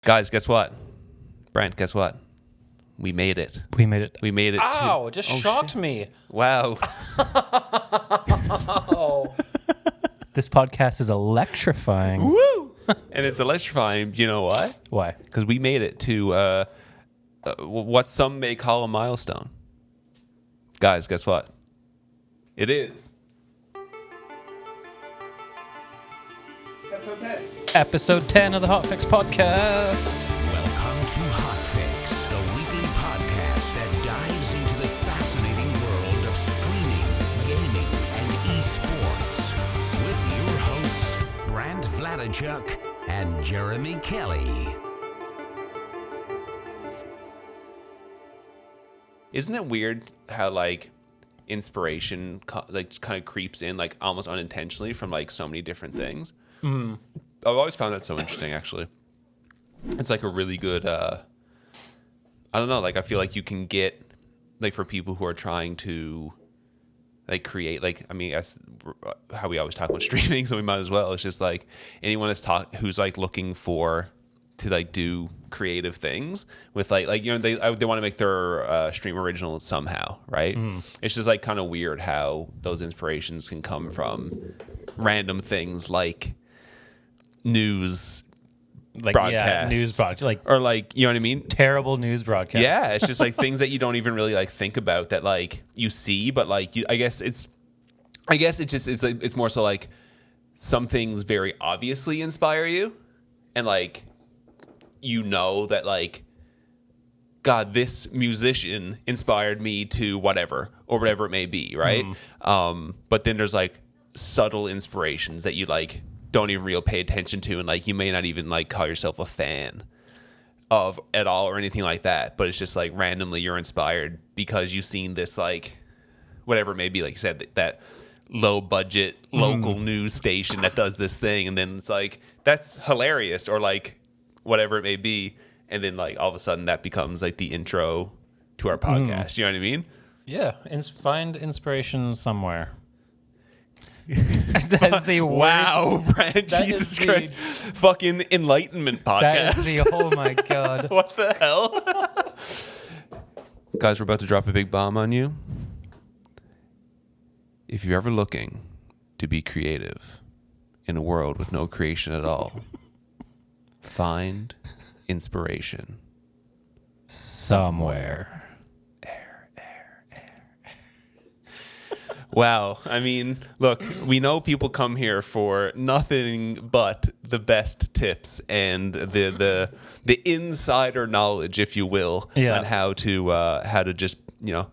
Guys, guess what? Brent, guess what? We made it. We made it. We made it. Ow, it just shocked me. Wow. Oh. This podcast is electrifying. Woo! And it's electrifying. You know why? Why? Because we made it to what some may call a milestone. Guys, guess what? It is. Episode 10. Episode 10 of the Hotfix Podcast. Welcome to Hotfix, the weekly podcast that dives into the fascinating world of streaming, gaming, and esports. With your hosts, Brant Vladichuk and Jeremy Kelly. Isn't it weird how inspiration kind of creeps in almost unintentionally from so many different things? Mm. I've always found that so interesting, actually. It's a really good, I don't know, I feel like you can get, for people who are trying to, create, that's how we always talk about streaming, so we might as well. It's just, anyone who's, looking for, to, do creative things with, they want to make their stream original somehow, right? Mm. It's just, kind of weird how those inspirations can come from random things news broadcasts. Yeah, news broadcast. Or you know what I mean? Terrible news broadcasts. Yeah, it's just things that you don't even really think about that you see, but I guess it's more so some things very obviously inspire you, and that God, this musician inspired me to whatever or whatever it may be, right? But then there's subtle inspirations that you don't even really pay attention to, and you may not even call yourself a fan of at all or anything like that, but it's just randomly you're inspired because you've seen this whatever it may be, like you said, that low budget local news station that does this thing, and then it's that's hilarious, or whatever it may be, and then all of a sudden that becomes the intro to our podcast. You know what I mean? Yeah, find inspiration somewhere. That's the worst. Wow, Brad, Jesus Christ. Fucking enlightenment podcast. That is the, oh my God. What the hell? Guys, we're about to drop a big bomb on you. If you're ever looking to be creative in a world with no creation at all, find inspiration somewhere. Wow. I mean, look, we know people come here for nothing but the best tips and the insider knowledge, if you will, on how to just,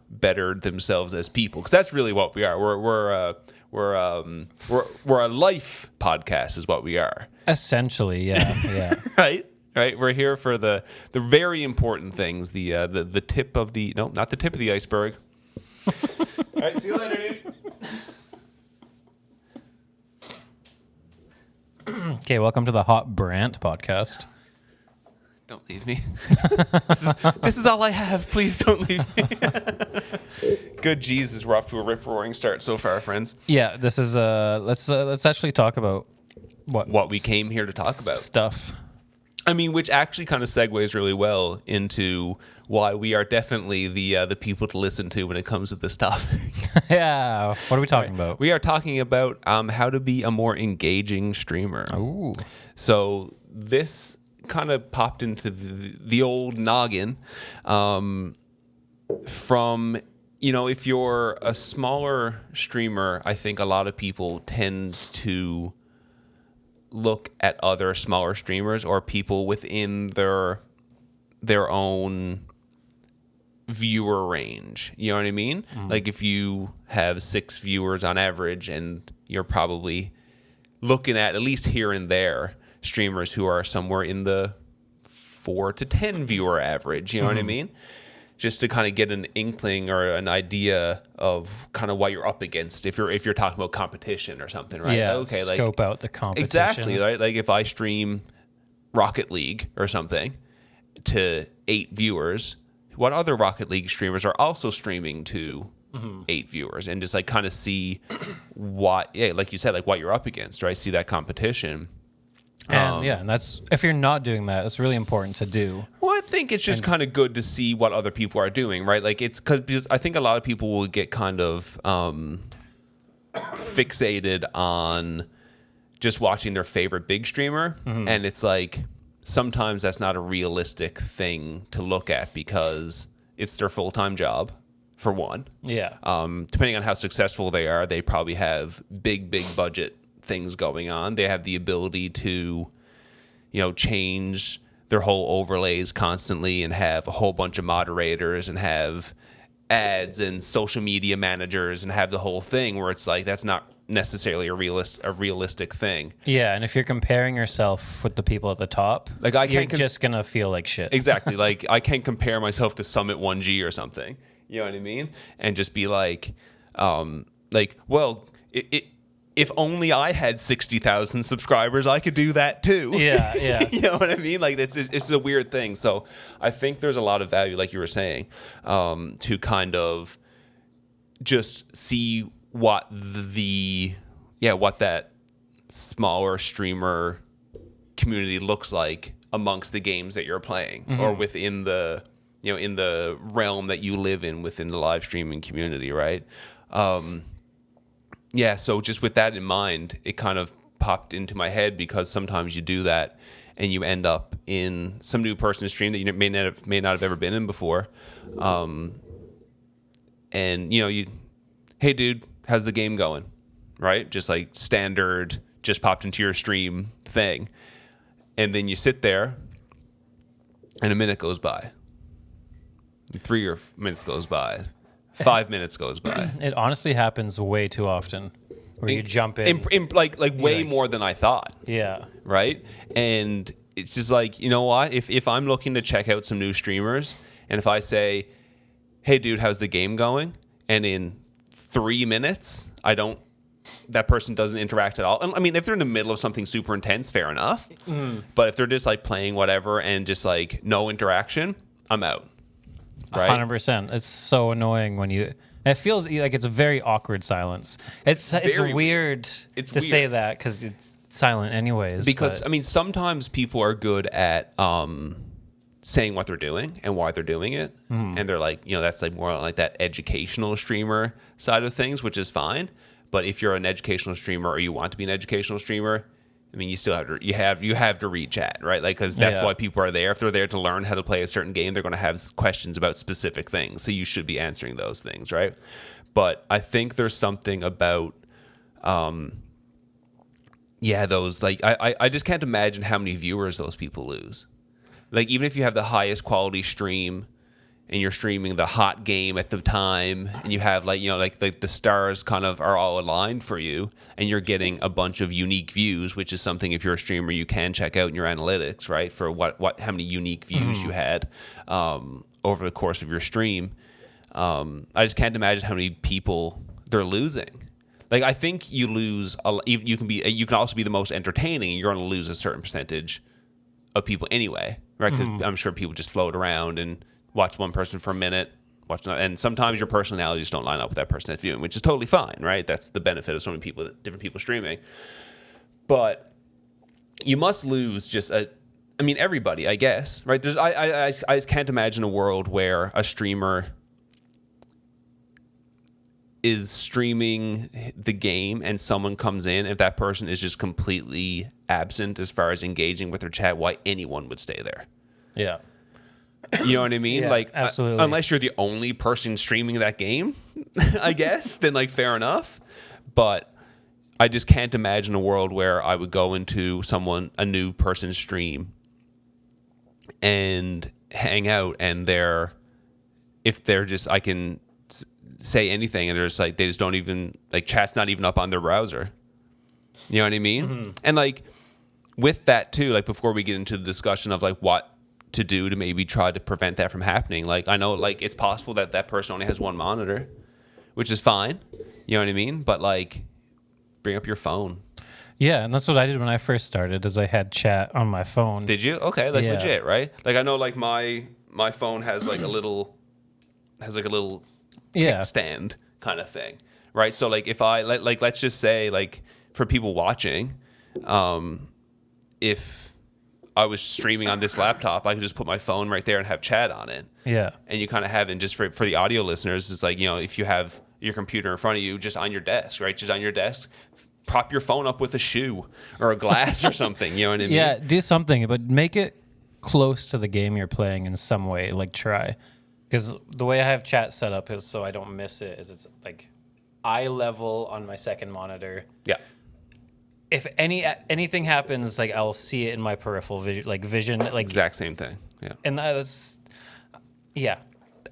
better themselves as people. Because that's really what we are. We're a life podcast is what we are. Essentially, yeah. Right? We're here for the very important things, the tip of the, no, not the tip of the iceberg. All right, see you later, dude. Okay, welcome to the Hot Brant Podcast. Don't leave me. This is all I have. Please don't leave me. Good Jesus, we're off to a rip-roaring start so far, friends. Yeah, this is let's actually talk about what we came here to talk about. Stuff. I mean, which actually kind of segues really well into why we are definitely the people to listen to when it comes to this topic. Yeah. What are we talking about? We are talking about how to be a more engaging streamer. Ooh. So this kind of popped into the old noggin from, if you're a smaller streamer, I think a lot of people tend to look at other smaller streamers or people within their own viewer range. You know what I mean? If you have 6 viewers on average, and you're probably looking at least here and there streamers who are somewhere in the 4 to 10 viewer average. You know what I mean? Just to kind of get an inkling or an idea of kind of what you're up against if you're talking about competition or something, right? Yeah, okay, scope out the competition. Exactly, right? If I stream Rocket League or something to 8 viewers, what other Rocket League streamers are also streaming to 8 viewers, and just kind of see what, like you said, what you're up against, right? See that competition. And and that's, if you're not doing that, it's really important to do. Well, I think it's just kind of good to see what other people are doing, right? Like because I think a lot of people will get kind of fixated on just watching their favorite big streamer, and it's like sometimes that's not a realistic thing to look at because it's their full-time job, for one. Yeah. Depending on how successful they are, they probably have big budget things going on. They have the ability to, change their whole overlays constantly and have a whole bunch of moderators and have ads and social media managers and have the whole thing where it's like that's not necessarily a realistic thing. Yeah, and if you're comparing yourself with the people at the top, like you're just gonna feel like shit. Exactly. Like I can't compare myself to Summit 1G or something. You know what I mean? And just be like, well, if only I had 60,000 subscribers, I could do that too. Yeah. You know what I mean? Like it's a weird thing. So I think there's a lot of value, like you were saying, to kind of just see what what that smaller streamer community looks like amongst the games that you're playing, or within the in the realm that you live in within the live streaming community, right? So just with that in mind, it kind of popped into my head because sometimes you do that and you end up in some new person's stream that you may not have ever been in before, and you, hey dude, how's the game going, right? Just like standard, just popped into your stream thing, and then you sit there, and a minute goes by, 3 minutes goes by, 5 minutes goes by. It honestly happens way too often, where you jump in way more than I thought. Yeah. Right? And it's just like, you know what? If I'm looking to check out some new streamers, and if I say, hey dude, how's the game going? And in 3 minutes, that person doesn't interact at all. I mean, if they're in the middle of something super intense, fair enough. But if they're just like playing whatever and just like no interaction, I'm out. Right? 100%. It's so annoying when it feels like it's a very awkward silence. It's weird to say that because it's silent anyways. Because I mean, sometimes people are good at saying what they're doing and why they're doing it, and they're like, that's like more like that educational streamer side of things, which is fine. But if you're an educational streamer or you want to be an educational streamer, I mean, you still have to reach at, right? Like, because that's why people are there. If they're there to learn how to play a certain game, they're going to have questions about specific things. So you should be answering those things, right? But I think there's something about, those, like, I just can't imagine how many viewers those people lose. Like, even if you have the highest quality stream and you're streaming the hot game at the time, and you have like the stars kind of are all aligned for you, and you're getting a bunch of unique views, which is something, if you're a streamer, you can check out in your analytics, right? For how many unique views you had over the course of your stream. I just can't imagine how many people they're losing. Like, I think you lose. You can also be the most entertaining, and you're going to lose a certain percentage of people anyway, right? Because I'm sure people just float around and watch one person for a minute, and sometimes your personalities don't line up with that person that's viewing, which is totally fine, right? That's the benefit of so many people, different people streaming. But you must lose everybody, I guess, right? I just can't imagine a world where a streamer is streaming the game and someone comes in, if that person is just completely absent as far as engaging with their chat, why anyone would stay there. Yeah. You know what I mean? Yeah, like, absolutely. Unless you're the only person streaming that game, I guess, then like fair enough. But I just can't imagine a world where I would go into a new person's stream and hang out, and I can say anything, and they're just like, they just don't even, like, chat's not even up on their browser. You know what I mean? And like with that too, like before we get into the discussion of like what to do to maybe try to prevent that from happening, like I know like it's possible that person only has one monitor, which is fine. You know what I mean? But like, bring up your phone. Yeah, and that's what I did when I first started, is I had chat on my phone. Did you? Okay, like legit, right? Like I know like my phone has like a little kickstand kind of thing, right? So like if I like let's just say, like, for people watching, if I was streaming on this laptop, I could just put my phone right there and have chat on it. Yeah. And you kind of have, and just for the audio listeners, it's like, if you have your computer in front of you, just on your desk, right? Just on your desk, prop your phone up with a shoe or a glass or something. You know what I mean? Yeah, do something, but make it close to the game you're playing in some way. Like try, because the way I have chat set up is so I don't miss it. Is it's like eye level on my second monitor. Yeah. If anything happens, like I'll see it in my peripheral vision, like exact same thing. Yeah. And that's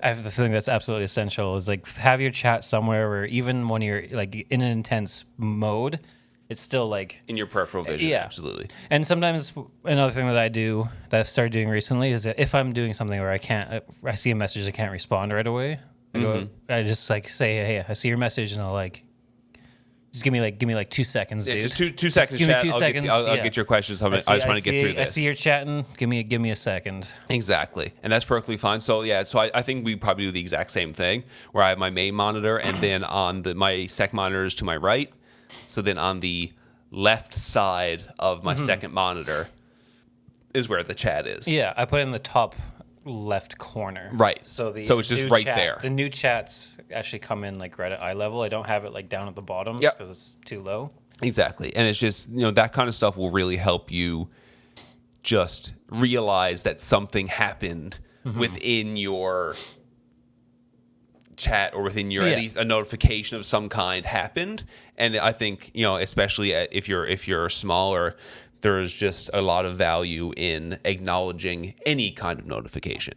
I think that's absolutely essential. Is like have your chat somewhere where even when you're like in an intense mode, it's still like in your peripheral vision. Yeah, absolutely. And sometimes another thing that I do that I've started doing recently is that if I'm doing something where I see a message I can't respond right away, I just like say, hey, I see your message, and I'll like. Just give me like 2 seconds, dude. Just two seconds. Give me chat. 2 seconds. I'll get your questions. I just want to get through this. I see you're chatting. Give me a second. Exactly, and that's perfectly fine. So I think we probably do the exact same thing, where I have my main monitor, and then on my sec monitor is to my right. So then on the left side of my second monitor is where the chat is. Yeah, I put it in the top left corner. Right. So it's just right there. The new chats actually come in like right at eye level. I don't have it like down at the bottom because it's too low. Exactly. And it's just, that kind of stuff will really help you just realize that something happened within your chat, or within your at least a notification of some kind happened. And I think, especially if you're smaller, there's just a lot of value in acknowledging any kind of notification,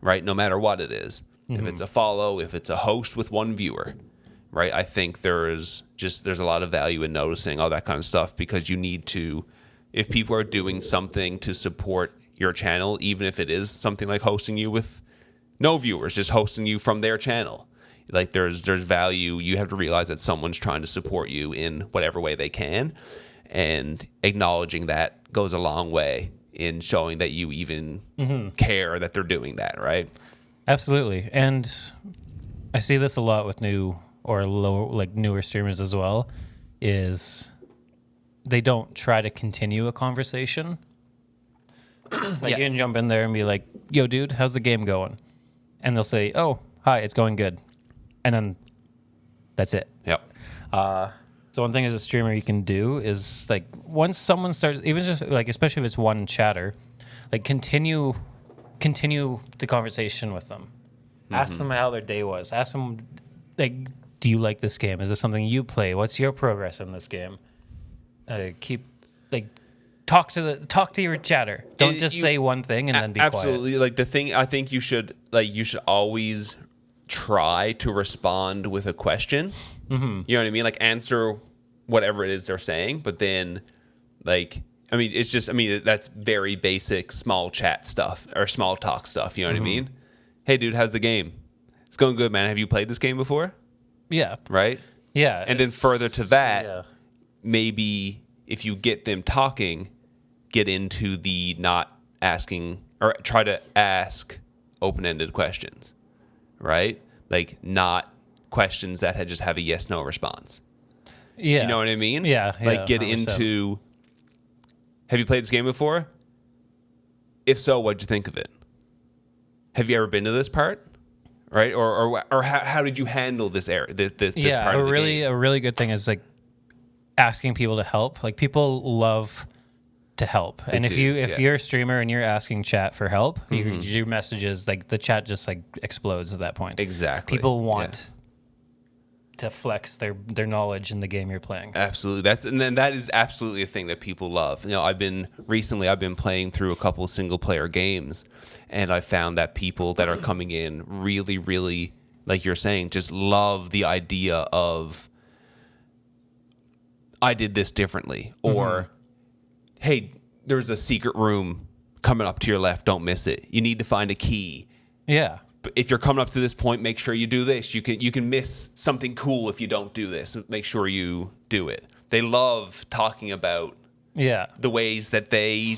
right? No matter what it is. If it's a follow, if it's a host with one viewer, right? I think there's a lot of value in noticing all that kind of stuff, because you need to, if people are doing something to support your channel, even if it is something like hosting you with no viewers, just hosting you from their channel, like there's value. You have to realize that someone's trying to support you in whatever way they can. And acknowledging that goes a long way in showing that you even care that they're doing that, right? Absolutely. And I see this a lot with newer streamers as well, is they don't try to continue a conversation. You can jump in there and be like, yo, dude, how's the game going? And they'll say, oh, hi, it's going good. And then that's it. Yep. So one thing as a streamer you can do is like once someone starts, even just like especially if it's one chatter, like continue the conversation with them. Ask them how their day was. Ask them like, do you like this game? Is this something you play? What's your progress in this game? Talk to your chatter. Don't just say one thing and then be absolutely quiet. Like the thing, I think you should always try to respond with a question. You know what I mean? Like answer whatever it is they're saying, but then that's very basic small chat stuff or small talk stuff. You know what I mean? Hey dude, how's the game? It's going good, man. Have you played this game before? Yeah. Right? Yeah. And then further to that, maybe if you get them talking, get into the not asking, or try to ask open-ended questions, right? Like not questions that just have a yes/no response. Yeah. Do you know what I mean? Yeah. Like get 100%. into, have you played this game before? If so, what'd you think of it? Have you ever been to this part? Right? Or how did you handle this area? This part of the game? A really good thing is like asking people to help. Like people love to help. And if you're a streamer and you're asking chat for help, your messages, like the chat just like explodes at that point. Exactly. People want to flex their knowledge in the game you're playing. Absolutely. That is absolutely a thing that people love. I've been playing through a couple of single player games, and I found that people that are coming in really, really, like you're saying, just love the idea of I did this differently, or hey, there's a secret room coming up to your left, don't miss it. You need to find a key. Yeah. But if you're coming up to this point, make sure you do this. You can miss something cool if you don't do this. Make sure you do it. They love talking about the ways that they,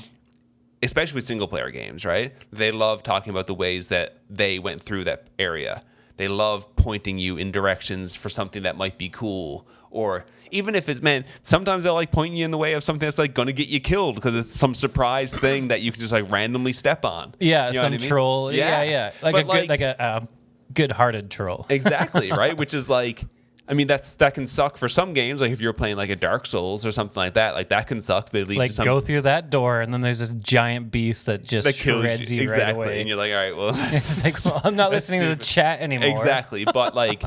especially with single player games, right? They love talking about the ways that they went through that area. They love pointing you in directions for something that might be cool. Or even if it's, man, sometimes they'll like pointing you in the way of something that's like going to get you killed because it's some surprise thing that you can just like randomly step on. Yeah, you know some what I mean? troll. Yeah. Like But, a good, like a good-hearted troll. Exactly, right? Which is like, I mean, that can suck for some games. Like if you're playing like a Dark Souls or something like that can suck. They lead Like to some, go through that door, and then there's this giant beast that just that kills shreds you exactly, right away. and you're like, all right, well, It's like, well, I'm not listening to the chat anymore. exactly. But like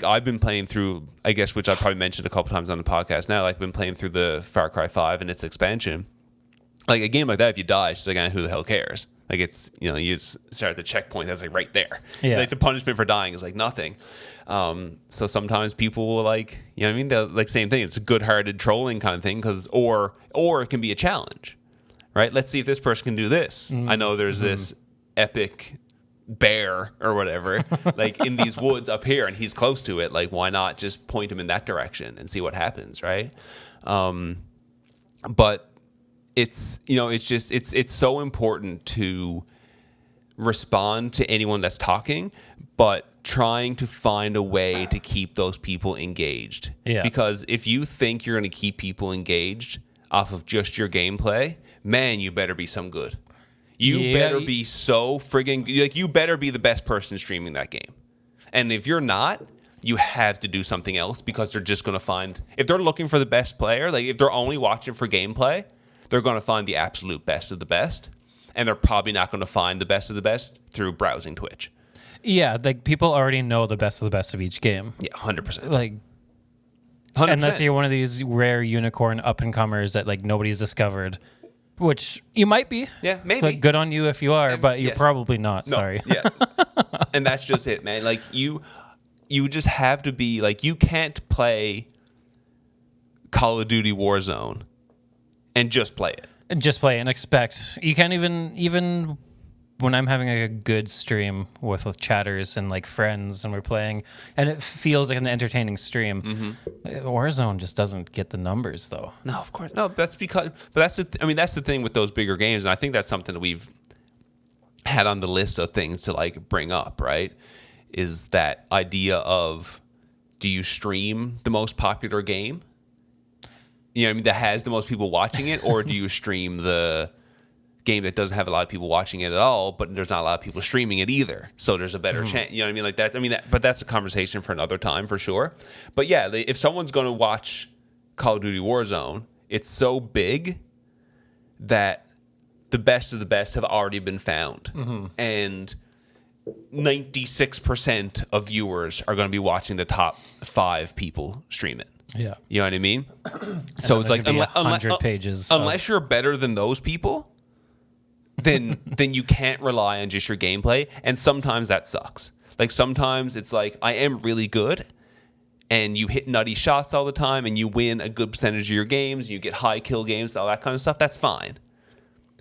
I've been playing through, I guess, which I've probably mentioned a couple times on the podcast now. Like I've been playing through the Far Cry 5 and its expansion. Like a game like that, if you die, it's just like, who the hell cares? Like it's, you know, you just start at the checkpoint that's like right there. Yeah. Like the punishment for dying is like nothing. So sometimes people will like, you know what I mean? They'll, like same thing. It's a good-hearted trolling kind of thing or it can be a challenge, right? Let's see if this person can do this. I know there's this epic bear or whatever, like in these woods up here, and he's close to it. Like, why not just point him in that direction and see what happens, right? But it's, you know, it's just it's so important to respond to anyone that's talking, but trying to find a way to keep those people engaged. Yeah. Because if you think you're going to keep people engaged off of just your gameplay, man, you better be some good. You better be so friggin' like, you better be the best person streaming that game. And if you're not, you have to do something else, because they're just going to find, if they're looking for the best player, like if they're only watching for gameplay, they're going to find the absolute best of the best. And they're probably not going to find the best of the best through browsing Twitch. Yeah, like people already know the best of the best of each game. Yeah, 100%. Like 100%. unless you're one of these rare unicorn up and comers that like nobody's discovered, which you might be. Yeah, maybe. Like, good on you if you are, but you're yes. probably not. No, Sorry. Yeah. And that's just it, man. Like you just have to be like, you can't play Call of Duty Warzone and just play it. And just play and expect. You can't even when I'm having a good stream with chatters and like friends and we're playing and it feels like an entertaining stream. Warzone just doesn't get the numbers though. No, of course. No, that's because, but that's the thing with those bigger games. And I think that's something that we've had on the list of things to like bring up, right? Is that idea of, do you stream the most popular game? You know what I mean? That has the most people watching it, or do you stream the game that doesn't have a lot of people watching it at all, but there's not a lot of people streaming it either? So there's a better chance. You know what I mean? Like that. I mean, but that's a conversation for another time for sure. But yeah, if someone's going to watch Call of Duty Warzone, it's so big that the best of the best have already been found, and 96% of viewers are going to be watching the top 5 people stream it. Yeah. You know what I mean? So it's like, 100 pages. Unless you're better than those people, then you can't rely on just your gameplay. And sometimes that sucks. Like sometimes it's like, I am really good, and you hit nutty shots all the time, and you win a good percentage of your games, you get high kill games, all that kind of stuff. That's fine.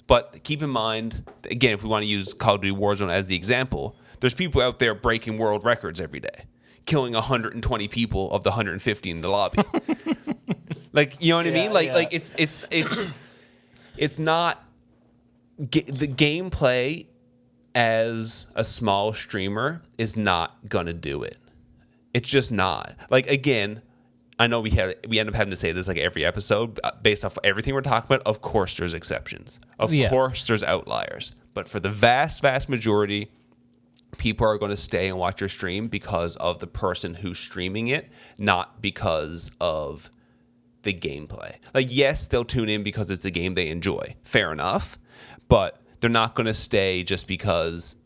But keep in mind, again, if we want to use Call of Duty Warzone as the example, there's people out there breaking world records every day, killing 120 people of the 150 in the lobby. Like, you know what I mean? Like it's not the gameplay as a small streamer is not gonna do it. It's just not. Like, again, I know we end up having to say this like every episode based off everything we're talking about. Of course, there's exceptions. Of course, there's outliers. But for the vast, vast majority, people are going to stay and watch your stream because of the person who's streaming it, not because of the gameplay. Like, yes, they'll tune in because it's a game they enjoy. Fair enough. But they're not going to stay just because...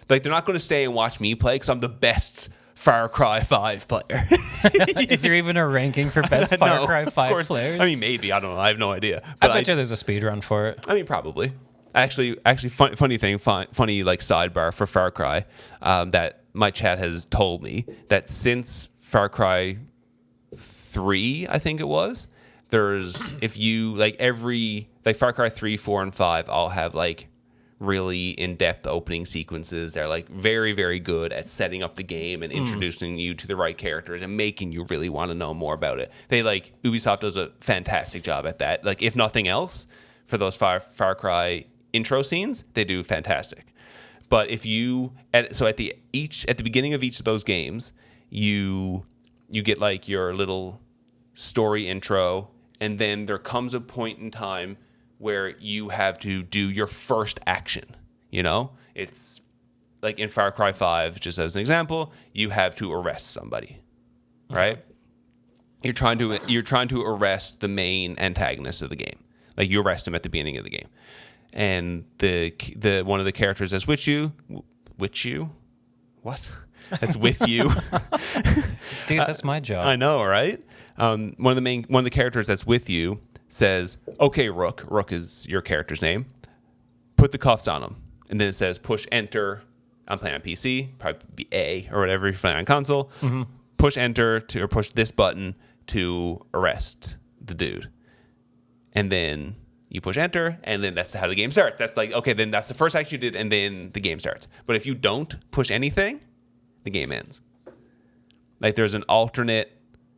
Like, they're not going to stay and watch me play because I'm the best Far Cry 5 player. Is there even a ranking for best Far Cry 5 players? I mean, maybe. I don't know. I have no idea. But I bet you there's a speed run for it. I mean, probably. Actually, funny like sidebar for Far Cry, that my chat has told me that since Far Cry 3, I think it was, there's, if you, like Far Cry 3, 4, and 5 all have like really in-depth opening sequences. They're like very, very good at setting up the game and introducing you to the right characters and making you really want to know more about it. Ubisoft does a fantastic job at that. Like, if nothing else, for those Far Cry intro scenes, they do fantastic. But if you at the beginning of each of those games, you get like your little story intro, and then there comes a point in time where you have to do your first action. You know, it's like in Far Cry 5, just as an example, you have to arrest somebody, right? You're trying to arrest the main antagonist of the game. Like you arrest him at the beginning of the game, and the one of the characters that's with you, what? That's with you. Dude, that's my job. I know, right? One of the characters that's with you says, "Okay, Rook." Rook is your character's name. Put the cuffs on him, and then it says, "Push enter." I'm playing on PC, probably be A or whatever if you're playing on console. Mm-hmm. Push enter or push this button to arrest the dude, and then you push enter, and then that's how the game starts. That's like, okay, then that's the first action you did, and then the game starts. But if you don't push anything, the game ends. Like there's an alternate.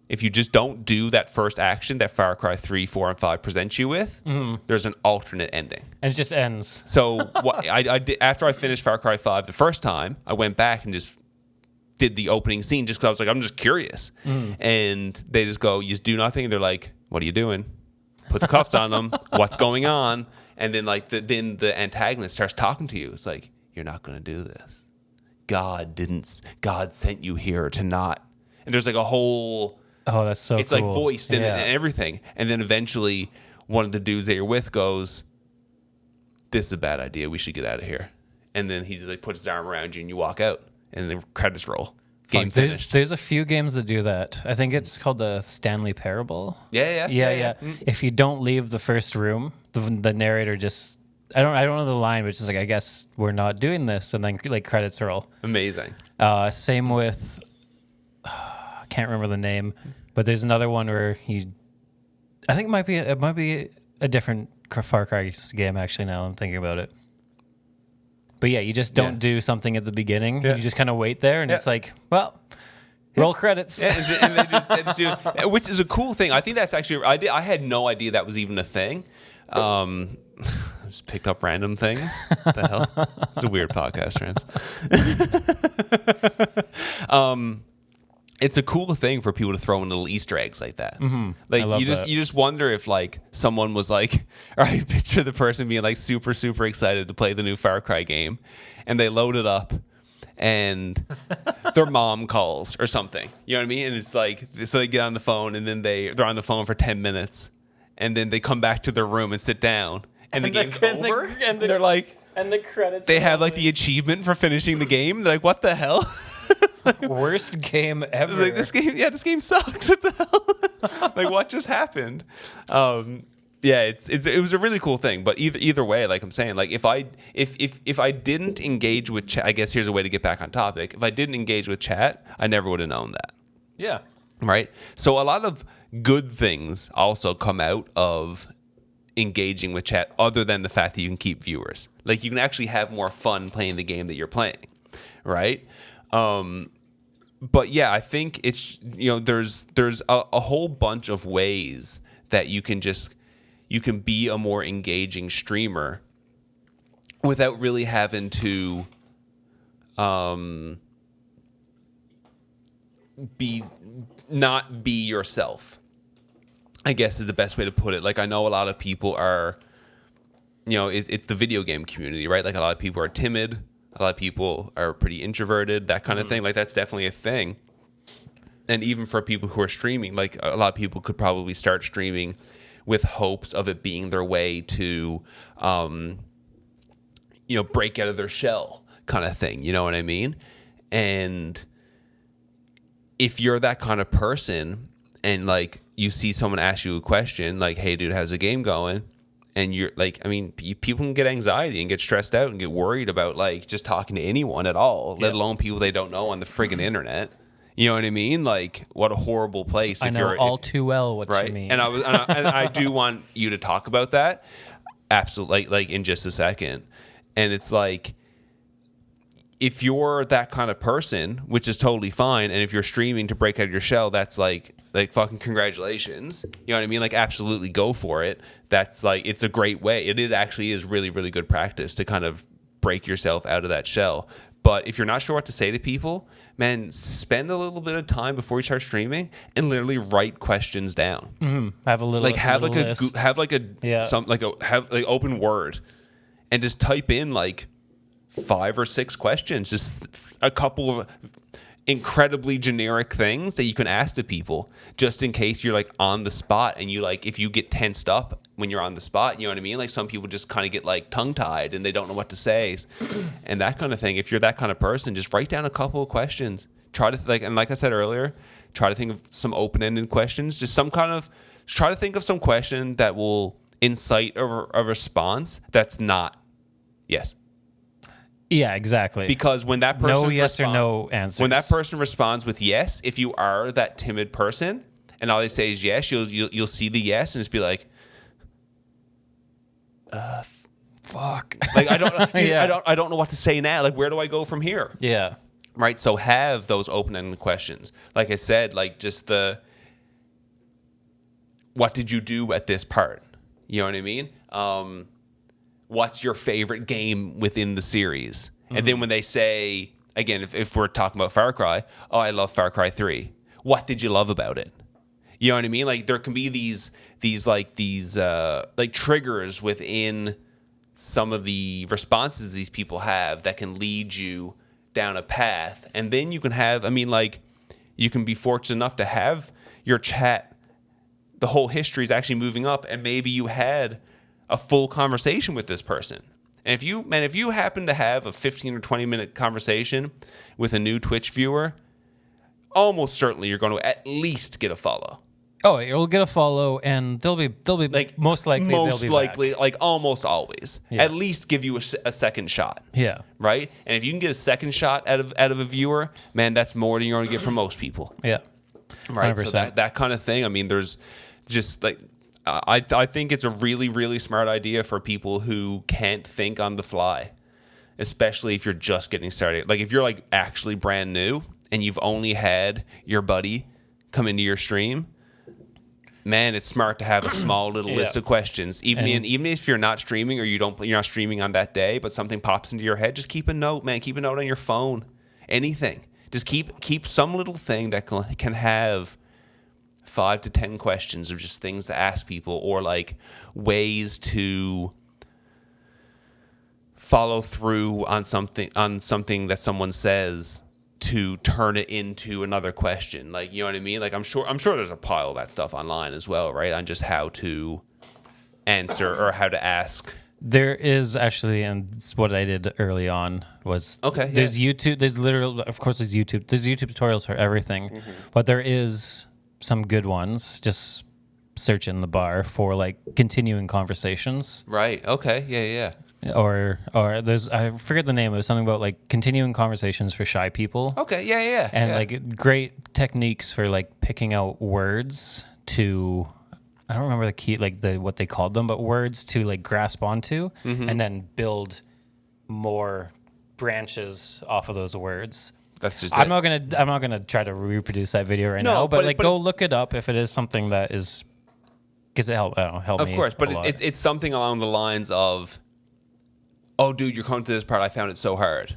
If you just don't do that first action that Far Cry 3, 4, and 5 presents you with, there's an alternate ending. And it just ends. So what I did after I finished Far Cry 5 the first time, I went back and just did the opening scene just because I was like, I'm just curious. And they just go, you just do nothing. And they're like, what are you doing? Put the cuffs on them. What's going on? And then like then the antagonist starts talking to you. It's like, you're not going to do this. God sent you here to not. And there's like a whole... Oh, that's so it's cool. like voiced in it and everything. And then eventually one of the dudes that you're with goes, this is a bad idea. We should get out of here. And then he just like puts his arm around you and you walk out. And the credits roll. Game finished. There's a few games that do that. I think it's called the Stanley Parable. Yeah. If you don't leave the first room, the narrator just... I don't know the line, but it's just like, I guess we're not doing this. And then like credits roll. Amazing. Same with... I can't remember the name, but there's another one where I think it might be a different Far Cry game actually. Now I'm thinking about it, but yeah, you just don't do something at the beginning. You just kind of wait there, and it's like, well, roll credits. Yeah, and they just do, which is a cool thing. I think that's actually I had no idea that was even a thing. I just picked up random things. What the hell? It's a weird podcast, Trans. It's a cool thing for people to throw in little Easter eggs like that. Mm-hmm. Like you just wonder if like someone was like, all right, picture the person being like super, super excited to play the new Far Cry game, and they load it up and their mom calls or something. You know what I mean? And it's like, so they get on the phone and then they're on the phone for 10 minutes and then they come back to their room and sit down and the game's over. And they're like, and the credits. They have like the achievement for finishing the game. They're like, what the hell? Worst game ever. Like this game sucks. What the hell? Like what just happened? It was a really cool thing. But either way, like I'm saying, like if I didn't engage with chat, I guess here's a way to get back on topic. If I didn't engage with chat, I never would have known that. Yeah. Right. So a lot of good things also come out of engaging with chat, other than the fact that you can keep viewers. Like you can actually have more fun playing the game that you're playing. Right. But yeah, I think it's, there's a whole bunch of ways that you can be a more engaging streamer without really having to not be yourself, I guess is the best way to put it. Like I know a lot of people are, it's the video game community, right? Like a lot of people are timid. A lot of people are pretty introverted, that kind of thing. Like that's definitely a thing. And even for people who are streaming, like a lot of people could probably start streaming with hopes of it being their way to, break out of their shell kind of thing. You know what I mean? And if you're that kind of person and like you see someone ask you a question like, hey dude, how's the game going? And you're like, people can get anxiety and get stressed out and get worried about like just talking to anyone at all, let alone people they don't know on the friggin' internet. You know what I mean? Like, what a horrible place. I know all too well what you mean. And I do want you to talk about that, absolutely, like in just a second. And it's like, if you're that kind of person, which is totally fine, and if you're streaming to break out of your shell, that's like fucking congratulations. You know what I mean? Like absolutely go for it. That's like, it's a great way. It is really, really good practice to kind of break yourself out of that shell. But if you're not sure what to say to people, man, spend a little bit of time before you start streaming and literally write questions down. Have a little Like have like list. have open Word and just type in like 5 or 6 questions, just a couple of incredibly generic things that you can ask to people, just in case you're like on the spot and you like, if you get tensed up when you're on the spot, you know what I mean? Like some people just kind of get like tongue tied and they don't know what to say and that kind of thing. If you're that kind of person, just write down a couple of questions. Try to and like I said earlier, try to think of some open-ended questions, just try to think of some question that will incite a response that's not yes. Yeah, exactly. Because when that person no yes or no answers. When that person responds with yes, if you are that timid person and all they say is yes, you'll see the yes and just be like, fuck. Like I don't know what to say now. Like where do I go from here? Yeah. Right. So have those open-ended questions. Like I said, like just what did you do at this part? You know what I mean? What's your favorite game within the series? And then when they say, again, if we're talking about Far Cry, oh, I love Far Cry 3. What did you love about it? You know what I mean? Like there can be these triggers within some of the responses these people have that can lead you down a path. And then you can have, you can be fortunate enough to have your chat, the whole history is actually moving up, and maybe you had a full conversation with this person. And if you happen to have a 15 or 20 minute conversation with a new Twitch viewer, almost certainly you're going to at least get a follow. Oh, you'll get a follow, and they'll be like most likely back. Like almost always, at least give you a second shot. Yeah. Right. And if you can get a second shot out of a viewer, man, that's more than you're going to get from most people. Yeah. Right. 100%. So that kind of thing. There's just like. I think it's a really, really smart idea for people who can't think on the fly, especially if you're just getting started. Like if you're like actually brand new and you've only had your buddy come into your stream, man, it's smart to have a small little list of questions. Even if you're not streaming or you're not streaming on that day, but something pops into your head, just keep a note, man. Keep a note on your phone. Anything. Just keep some little thing that can have 5 to 10 questions of just things to ask people, or like ways to follow through on something that someone says to turn it into another question. Like, you know what I mean? Like I'm sure there's a pile of that stuff online as well, right? On just how to answer or how to ask. There is actually, and it's what I did early on was there's YouTube, there's YouTube tutorials for everything, but there is some good ones. Just search in the bar for like continuing conversations. Right. Okay. Yeah. Or there's, I forget the name. It was something about like continuing conversations for shy people. Okay. Yeah. And like great techniques for like picking out words to, I don't remember the key, like what they called them, but words to like grasp onto and then build more branches off of those words. That's just. I'm not gonna try to reproduce that video right now, but go look it up if it is something that is, because it help me. Of course, but it's something along the lines of, oh, dude, you're coming to this part. I found it so hard.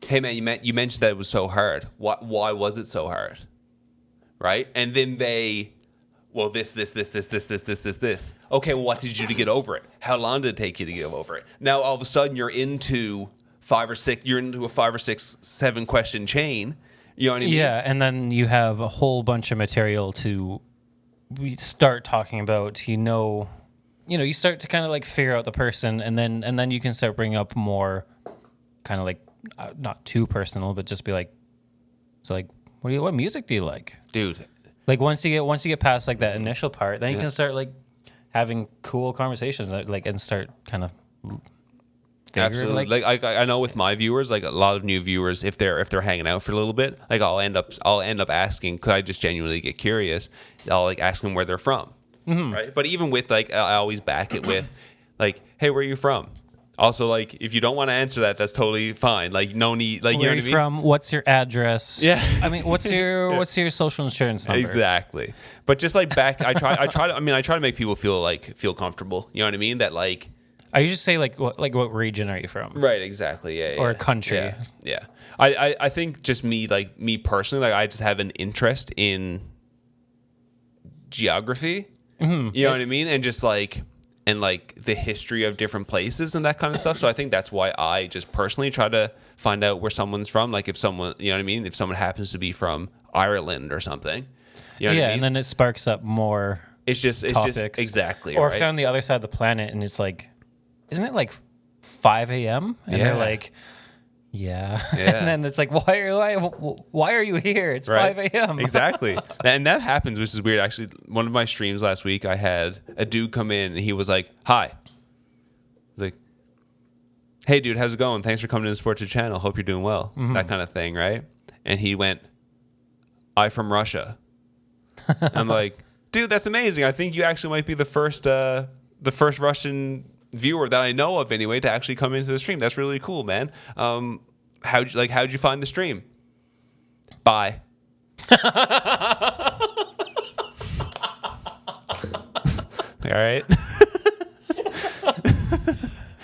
Hey, man, you mentioned that it was so hard. Why was it so hard? Right, and then this. Okay, well, what did you do to get over it? How long did it take you to get over it? Now all of a sudden you're into a 5 or 6, 7 question chain. You know what I mean? Yeah, and then you have a whole bunch of material to start talking about. You start to kind of like figure out the person, and then you can start bringing up more kind of like not too personal, but just be like, so like, what music do you like, dude? Like once you get past like that initial part, then you can start like having cool conversations, like, and start kind of. Absolutely. Like I know with my viewers, like a lot of new viewers, if they're hanging out for a little bit, like I'll end up asking, because I just genuinely get curious. I'll like ask them where they're from, right? But even with like, I always back it with, like, hey, where are you from? Also, like, if you don't want to answer that, that's totally fine. Like, no need. Like, where you know what I mean? From? What's your address? Yeah. I mean, what's your social insurance number? Exactly. But just like back, I try to make people feel comfortable. You know what I mean? That like. I usually say like what region are you from? Right, exactly. Yeah. Or yeah. country. Yeah. I think just me personally, like I just have an interest in geography. Mm-hmm. You know what I mean? And just like the history of different places and that kind of stuff. So I think that's why I just personally try to find out where someone's from. Like if someone, you know what I mean? If someone happens to be from Ireland or something. You know what I mean? And then it sparks up more it's just topics. Exactly. Or right? if they're on the other side of the planet and it's like, isn't it like 5 a.m.? And they're like, yeah. And then it's like, why are you here? It's 5 a.m. Exactly. And that happens, which is weird. Actually, one of my streams last week, I had a dude come in and he was like, hi. I was like, hey, dude, how's it going? Thanks for coming to the Sports Channel. Hope you're doing well. That kind of thing, right? And he went, I'm from Russia. I'm like, dude, that's amazing. I think you actually might be the first Russian viewer that I know of anyway to actually come into the stream. That's really cool, man. How'd you find the stream? Bye. All right.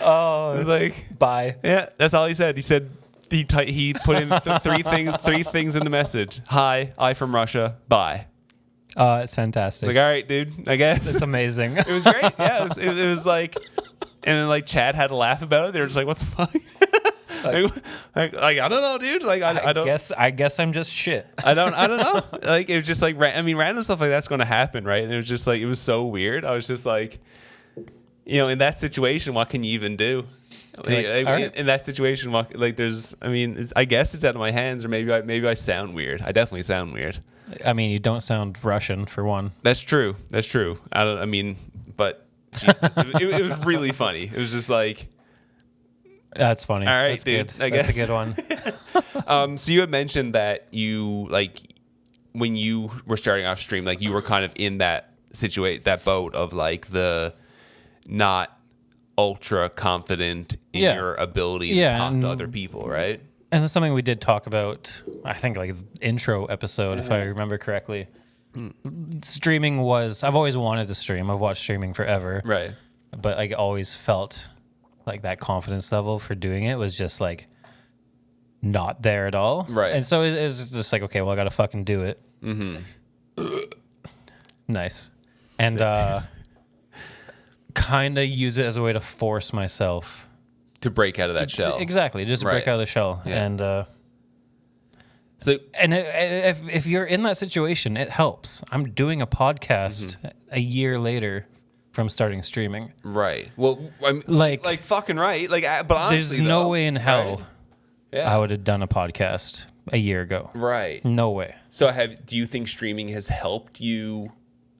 Oh, like bye. Yeah, that's all he said. He said he put in three things in the message. Hi, I from Russia. Bye. It's fantastic. Like, all right, dude. I guess It's amazing. it was great. Yeah, it was like, and then like Chad had to laugh about it. They were just like, "What the fuck?" like I don't know, dude. Like I don't. I guess I'm just shit. I don't know. Like it was just like random stuff like that's going to happen, right? And it was just like it was so weird. I was just like, in that situation, what can you even do? In that situation, I guess it's out of my hands, or maybe I sound weird. I definitely sound weird. I mean, you don't sound Russian for one. That's true. But Jesus, it was really funny. It was just like, that's funny. all right, that's dude. Good. I guess That's a good one. So you had mentioned that you when you were starting off stream, like you were kind of in that boat of like the not ultra confident in your ability to talk to other people, right? And that's something we did talk about, I think, like intro episode, if I remember correctly. Streaming I've always wanted to stream. I've watched streaming forever. Right. But I always felt like that confidence level for doing it was just like not there at all. Right. And so it's just like, okay, well, I got to fucking do it. Mm-hmm. Nice. And kind of use it as a way to force myself to break out of that shell. Exactly, just to break out of the shell. Yeah. And if you're in that situation, it helps. I'm doing a podcast a year later from starting streaming. Right. Well, I'm like fucking right. Like, but honestly, there's no way in hell Yeah. I would have done a podcast a year ago. Right. No way. So do you think streaming has helped you?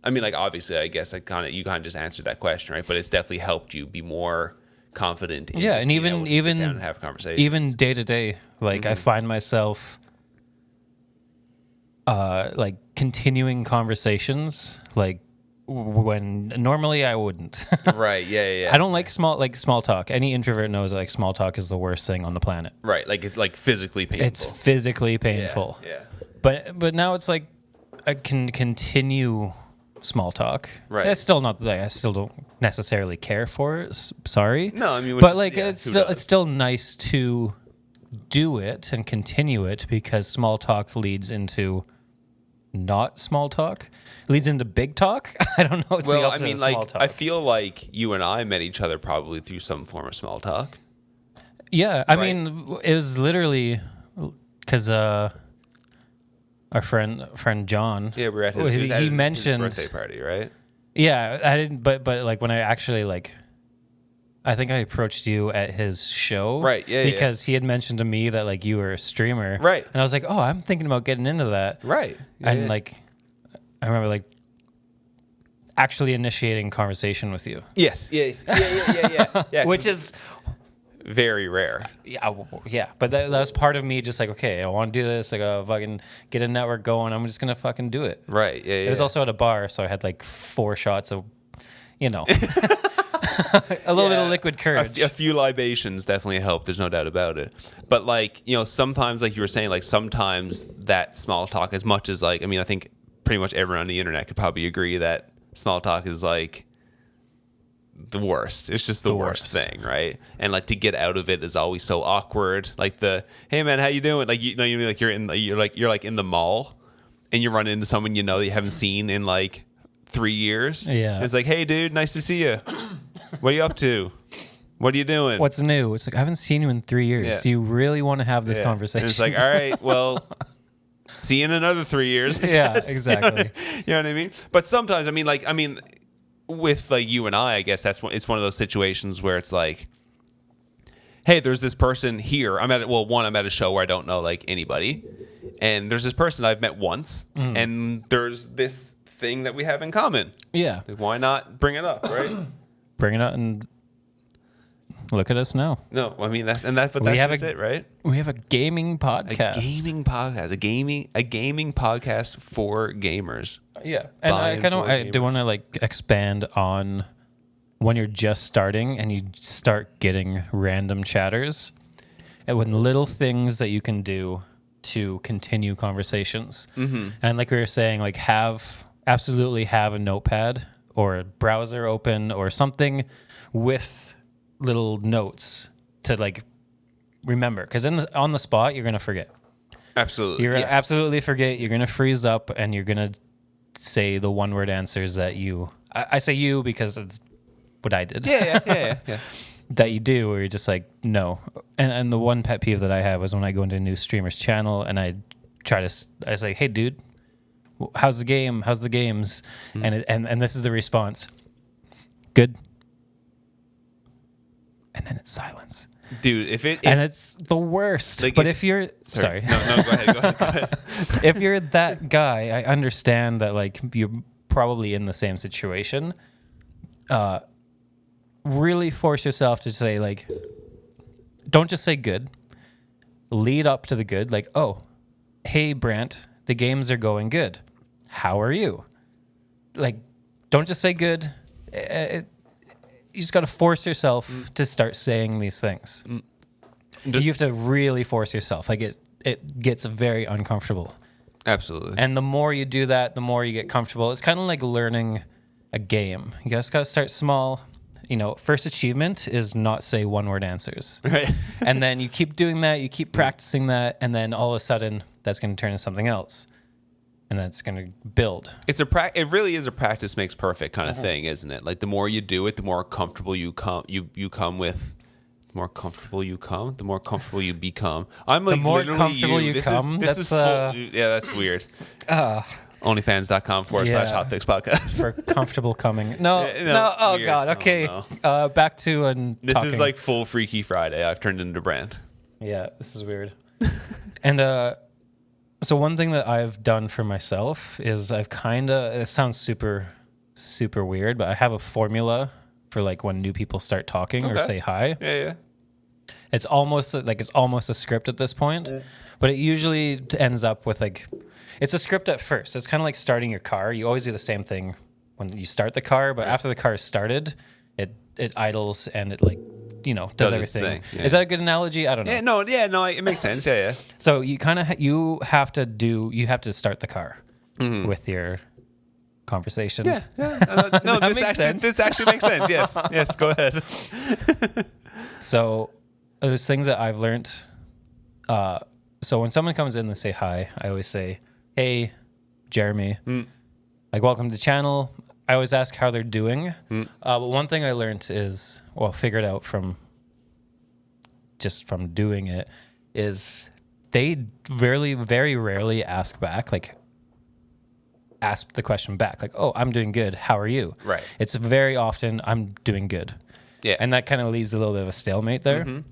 I mean, like, obviously, I guess you kind of just answered that question, right? But it's definitely helped you be more confident in and being able to sit down and have conversations. Even day to day, like I find myself like continuing conversations like when normally I wouldn't. Right. Yeah. I don't like small talk. Any introvert knows like small talk is the worst thing on the planet. Right. Like it's like physically painful. It's physically painful. Yeah. But now it's like I can continue small talk. Right. It's still not like I still don't necessarily care for it. Sorry. No, I mean, but like it's still nice to do it and continue it because small talk leads into not small talk. It leads into big talk. I don't know. It's the opposite of small talk. I feel like you and I met each other probably through some form of small talk. Yeah, I mean, it was literally because our friend John. Yeah, we're at he mentioned his birthday party, right? Yeah, I didn't. But like when I actually like, I think I approached you at his show, right? Yeah, because he had mentioned to me that like you were a streamer, right? And I was like, oh, I'm thinking about getting into that, right? Yeah, and like, I remember like actually initiating conversation with you. Yes. Yeah. Which is very rare. Yeah. But that was part of me just like, okay, I want to do this. Like, I'll fucking get a network going. I'm just going to fucking do it. Right. Yeah. It was also at a bar, so I had like 4 shots of, a little bit of liquid courage. A few libations definitely help. There's no doubt about it. But like, sometimes like you were saying, like sometimes that small talk, as much as like, I mean, I think pretty much everyone on the internet could probably agree that small talk is like the worst. It's just the worst thing, right? And like to get out of it is always so awkward. Like hey man, how you doing? Like like you're in the mall and you run into someone you know that you haven't seen in like 3 years. Yeah. And it's like, hey dude, nice to see you. What are you up to? What are you doing? What's new? It's like, I haven't seen you in 3 years. Yeah. Do you really want to have this conversation? And it's like, all right, well, see you in another 3 years. I Yeah, guess. exactly. You know what I mean? But sometimes, with like you and I guess it's one of those situations where it's like, hey, there's this person here. I'm at a show where I don't know like anybody, and there's this person I've met once, and there's this thing that we have in common. Yeah. Why not bring it up, right? Bring it up and look at us now. No, I mean that's just it, right? We have a gaming podcast. A gaming podcast for gamers. Yeah. And I do want to like expand on when you're just starting and you start getting random chatters, and when little things that you can do to continue conversations. Mm-hmm. And like we were saying, like absolutely have a notepad or a browser open or something with little notes to like remember, because on the spot you're gonna forget. Absolutely, you're gonna absolutely forget. You're gonna freeze up, and you're gonna say the one word answers that I say you because it's what I did. Yeah. That you do, where you're just like no. And the one pet peeve that I have is when I go into a new streamer's channel and I say, hey dude, how's the game? How's the games? And this is the response. Good. And then it's silence. Dude, and it's the worst. Like but if you're sorry. No, go ahead. If you're that guy, I understand that like you're probably in the same situation. Really force yourself to say like, don't just say good. Lead up to the good. Like, oh, hey Brant, the games are going good. How are you? Like, don't just say good. You just got to force yourself to start saying these things. You have to really force yourself. Like it gets very uncomfortable. Absolutely. And the more you do that, the more you get comfortable. It's kind of like learning a game. You just got to start small. First achievement is not say one word answers. Right. And then you keep doing that, you keep practicing that, and then all of a sudden that's going to turn into something else. And that's going to build. It really is a practice makes perfect kind of thing, isn't it? Like the more you do it, the more comfortable you come with. The more comfortable you come, the more comfortable you become. I'm like the more literally comfortable you this come. Is yeah, that's weird. Onlyfans.com/Hotfix Podcast. For comfortable coming. No. Oh weird. God. Okay. No. Back to this talking. is like full Freaky Friday. I've turned into Brand. Yeah, this is weird. And so one thing that I've done for myself is it sounds super, super weird, but I have a formula for like when new people start talking or say hi. Yeah. It's almost a script at this point, but it usually ends up with like, it's a script at first. It's kind of like starting your car. You always do the same thing when you start the car, but after the car is started, it idles and it like, does everything. Yeah. Is that a good analogy? I don't know. It makes sense. Yeah. So you kind of you have to start the car with your conversation. Yeah. No, That makes sense. This actually makes sense. Yes. Go ahead. So there's things that I've learned. So when someone comes in and say hi, I always say, "Hey, Jeremy, like welcome to the channel." I always ask how they're doing. But one thing I learned is, figured out from doing it, is they very rarely ask back, like ask the question back, like, "Oh, I'm doing good. How are you?" Right. It's very often, "I'm doing good." Yeah. And that kind of leaves a little bit of a stalemate there.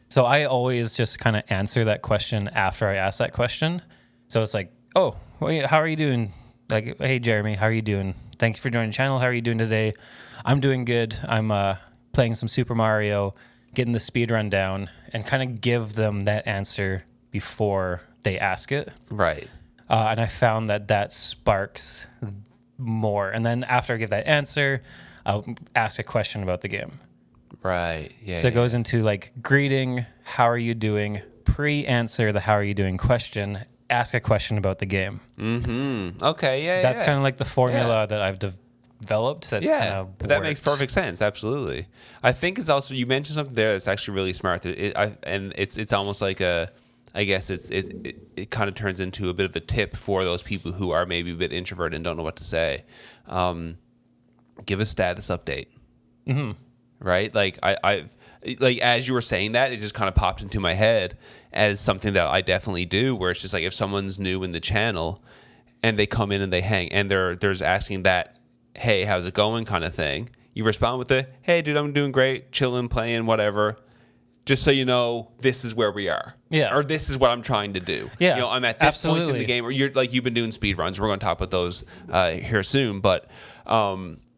So I always just kind of answer that question after I ask that question. So it's like, "Oh, how are you doing?" Like, "Hey, Jeremy, how are you doing? Thank you for joining the channel. How are you doing today?" "I'm doing good. I'm playing some Super Mario, getting the speed run down," and kind of give them that answer before they ask it. Right. And I found that sparks more. And then after I give that answer, I'll ask a question about the game. Right. Yeah. So it goes into like greeting, how are you doing? Pre-answer the how are you doing question. Ask a question about the game. Okay. Yeah. That's kind of like the formula that I've developed. That's Yeah, kind of that makes perfect sense. Absolutely. I think it's also, you mentioned something there that's actually really smart. And it's almost like I guess it kind of turns into a bit of a tip for those people who are maybe a bit introverted and don't know what to say. Give a status update. Mm-hmm. Right? Like like as you were saying that, it just kind of popped into my head as something that I definitely do, where it's just like if someone's new in the channel and they come in and they hang and there's asking that, hey, how's it going kind of thing, you respond with the, hey dude, I'm doing great, chilling, playing, whatever, just so you know this is where we are. Yeah. Or this is what I'm trying to do. Yeah. You know, I'm at this point in the game where you've been doing speed runs. We're going to talk about those here soon, but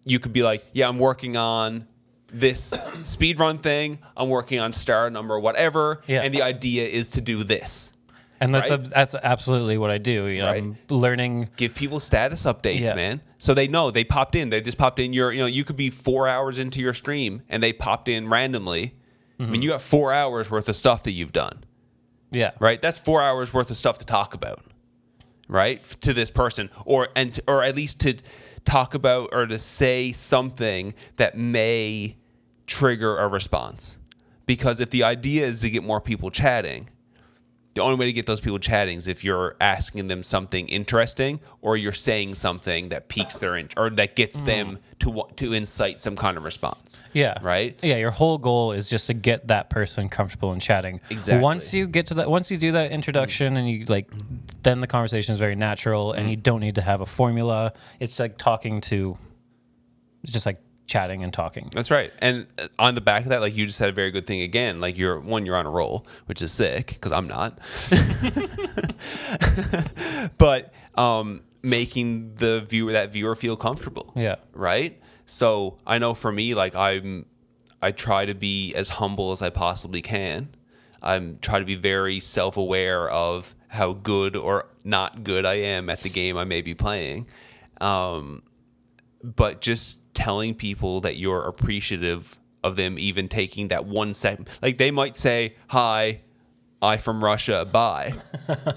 you could be like, yeah, I'm working on this speed run thing, I'm working on star number whatever, and the idea is to do this. And that's absolutely what I do. You know, I'm learning. Give people status updates, man. So they know they popped in. They just popped in you could be 4 hours into your stream and they popped in randomly. I mean, you got 4 hours worth of stuff that you've done. Yeah. Right? That's 4 hours worth of stuff to talk about. Right? To this person, or at least to talk about or to say something that may trigger a response. Because if the idea is to get more people chatting, the only way to get those people chatting is if you're asking them something interesting, or you're saying something that piques their interest, or that gets them to incite some kind of response. Yeah. Right? Yeah, your whole goal is just to get that person comfortable in chatting. Exactly. Once you get to that, once you do that introduction and you then the conversation is very natural and you don't need to have a formula. It's like it's just like chatting and talking. That's right. And on the back of that, like you just said a very good thing again, like you're on a roll, which is sick because I'm not. But making the viewer feel comfortable. Yeah. Right? So I know for me, like I try to be as humble as I possibly can. I try to be very self-aware of how good or not good I am at the game I may be playing. But just telling people that you're appreciative of them even taking that 1 second. Like they might say, hi, I from Russia, bye.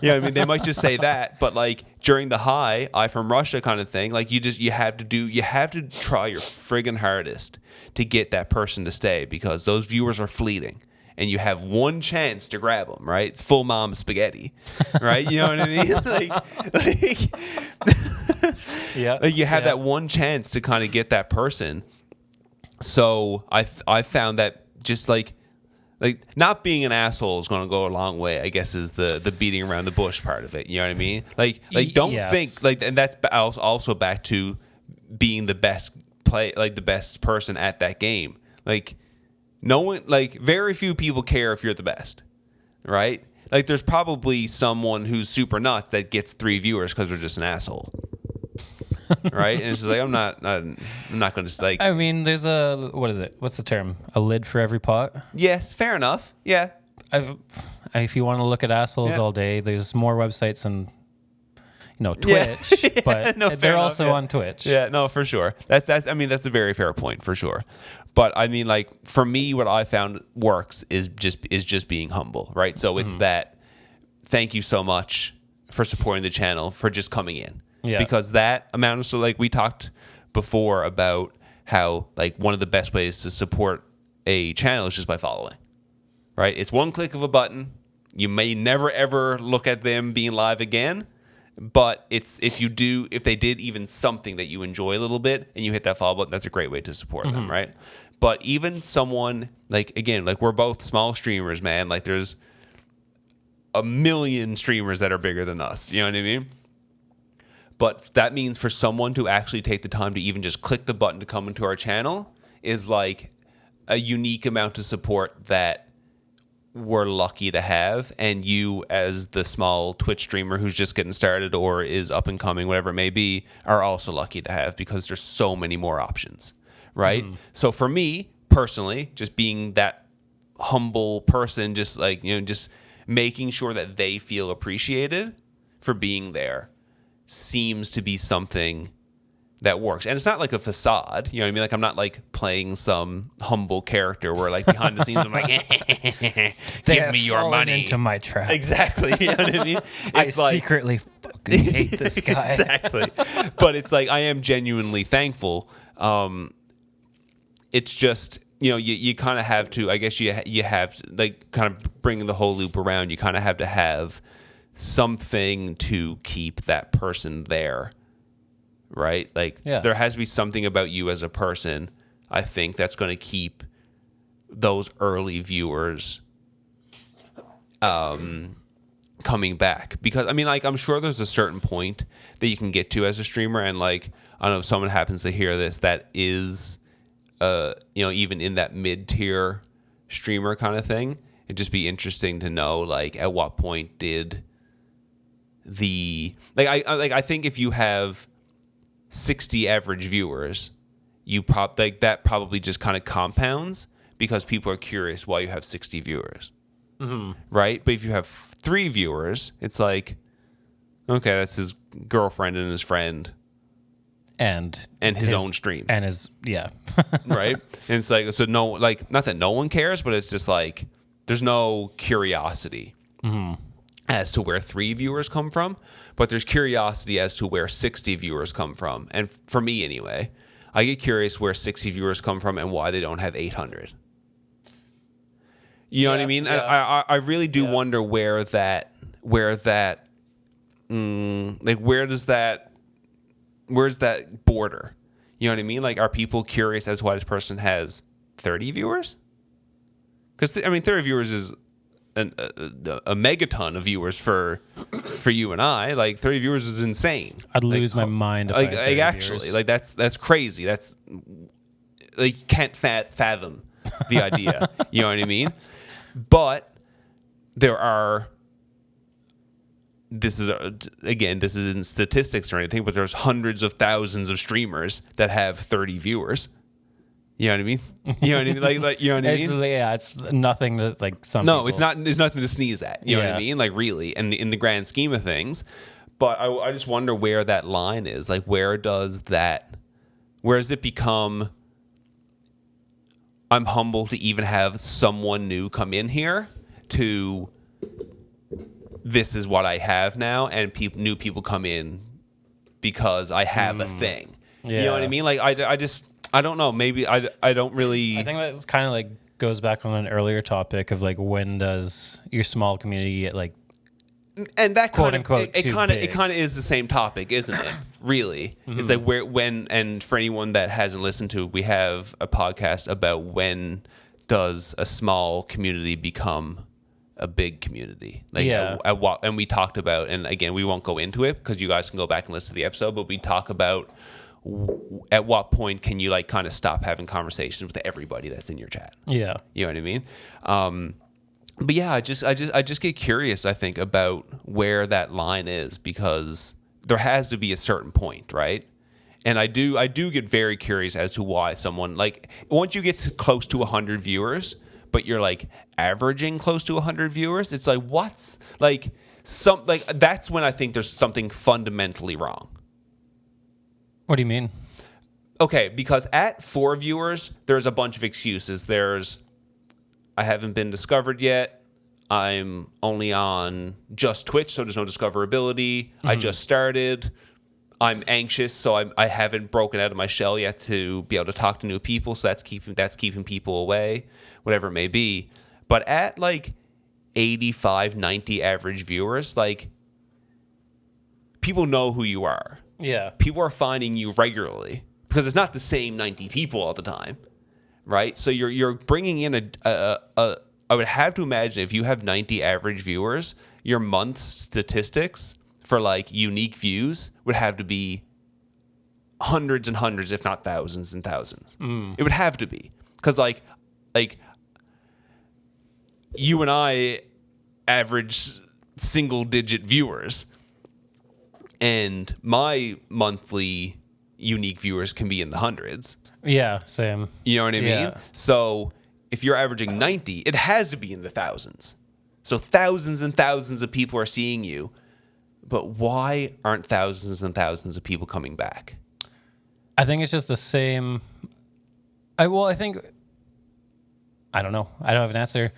Yeah, I mean, they might just say that, but like during the hi, I from Russia kind of thing, like you have to try your friggin' hardest to get that person to stay, because those viewers are fleeting. And you have one chance to grab them, right? It's full mom spaghetti, right? You know what I mean? Like you have that one chance to kind of get that person. So I found that just like not being an asshole is going to go a long way, I guess, is the beating around the bush part of it. You know what I mean? Like don't think like, and that's also back to being the best the best person at that game. Like no one, like very few people care if you're the best, right? Like there's probably someone who's super nuts that gets 3 viewers because they're just an asshole. Right? And it's just like, I'm not going to like. I mean, there's what is it? What's the term? A lid for every pot? Yes, fair enough. Yeah. If you want to look at assholes all day, there's more websites than Twitch, but they're also on Twitch. Yeah, no, for sure. That's a very fair point for sure. But I mean, like for me, what I found works is just being humble, right? So it's that thank you so much for supporting the channel, for just coming in. Yeah. Because that amount of, so like we talked before about how like one of the best ways to support a channel is just by following, right? It's one click of a button. You may never ever look at them being live again, but it's if they did even something that you enjoy a little bit and you hit that follow button, that's a great way to support them, right? But even someone like, again, like we're both small streamers, man. Like there's a million streamers that are bigger than us. You know what I mean? But that means for someone to actually take the time to even just click the button to come into our channel is like a unique amount of support that we're lucky to have. And you, as the small Twitch streamer who's just getting started or is up and coming, whatever it may be, are also lucky to have, because there's so many more options, right? So for me personally, just being that humble person, just like, just making sure that they feel appreciated for being there seems to be something that works. And it's not like a facade, you know what I mean? Like I'm not like playing some humble character where like behind the scenes I'm like, give me your money into my trap. Exactly. You know what I mean? It's I secretly fuck fucking hate this guy. Exactly. But it's like, I am genuinely thankful. It's just, you kind of have to, I guess you have to, like, kind of bring the whole loop around. You kind of have to have something to keep that person there, right? Like, there has to be something about you as a person, I think, that's going to keep those early viewers coming back. Because, I mean, like, I'm sure there's a certain point that you can get to as a streamer, and, like, I don't know if someone happens to hear this that is, even in that mid-tier streamer kind of thing. It'd just be interesting to know, like, at what point did I think if you have 60 average viewers, that probably just kind of compounds because people are curious why you have 60 viewers, right? But if you have 3 viewers, it's like, okay, that's his girlfriend and his friend, and his own stream, and right? And it's like, so no, like, not that no one cares, but it's just like there's no curiosity as to where 3 viewers come from, but there's curiosity as to where 60 viewers come from. And for me, anyway, I get curious where 60 viewers come from and why they don't have 800. You know what I mean? Yeah. I really do wonder where does that, where's that border? You know what I mean? Like, are people curious as to why this person has 30 viewers? Because, I mean, 30 viewers is a megaton of viewers for you and I. Like, 30 viewers is insane. I'd lose my mind if I had 30 actually viewers. like that's crazy. That's, like, you can't fathom the idea. You know what I mean? But there are, this isn't statistics or anything, but there's hundreds of thousands of streamers that have 30 viewers. You know what I mean? You know what I mean? Like you know what I mean? It's nothing that, like, some No, people... it's not. There's nothing to sneeze at. You know what I mean? Like, really, and in the grand scheme of things. But I just wonder where that line is. Like, where does it become, I'm humbled to even have someone new come in here, to this is what I have now, and new people come in because I have a thing. Yeah. You know what I mean? Like, I don't know. Maybe I don't really. I think that's kind of like goes back on an earlier topic of, like, when does your small community get, like, and that quote kind of unquote it kind of is the same topic, isn't it? Really, it's like and for anyone that hasn't listened to it, we have a podcast about when does a small community become a big community? Like, at what, and we talked about, and again, we won't go into it because you guys can go back and listen to the episode, but we talk about at what point can you, like, kind of stop having conversations with everybody that's in your chat. Yeah. You know what I mean? But yeah, I just get curious, I think, about where that line is, because there has to be a certain point, right? And I do get very curious as to why someone, like, once you get to close to 100 viewers, but you're, like, averaging close to 100 viewers, it's like, what's, like, that's when I think there's something fundamentally wrong. What do you mean? Okay, because at 4 viewers, there's a bunch of excuses. There's, I haven't been discovered yet. I'm only on just Twitch, so there's no discoverability. I just started. I'm anxious, so I haven't broken out of my shell yet to be able to talk to new people. So that's keeping people away, whatever it may be. But at, like, 85, 90 average viewers, like, people know who you are. Yeah. People are finding you regularly because it's not the same 90 people all the time, right? So you're bringing in I would have to imagine if you have 90 average viewers, your month's statistics for, like, unique views would have to be hundreds and hundreds, if not thousands and thousands. It would have to be, because like you and I average single digit viewers, and my monthly unique viewers can be in the hundreds. Yeah, same. You know what I mean? Yeah. So if you're averaging 90, it has to be in the thousands. So thousands and thousands of people are seeing you. But why aren't thousands and thousands of people coming back? I think it's just the same. I think I don't know. I don't have an answer.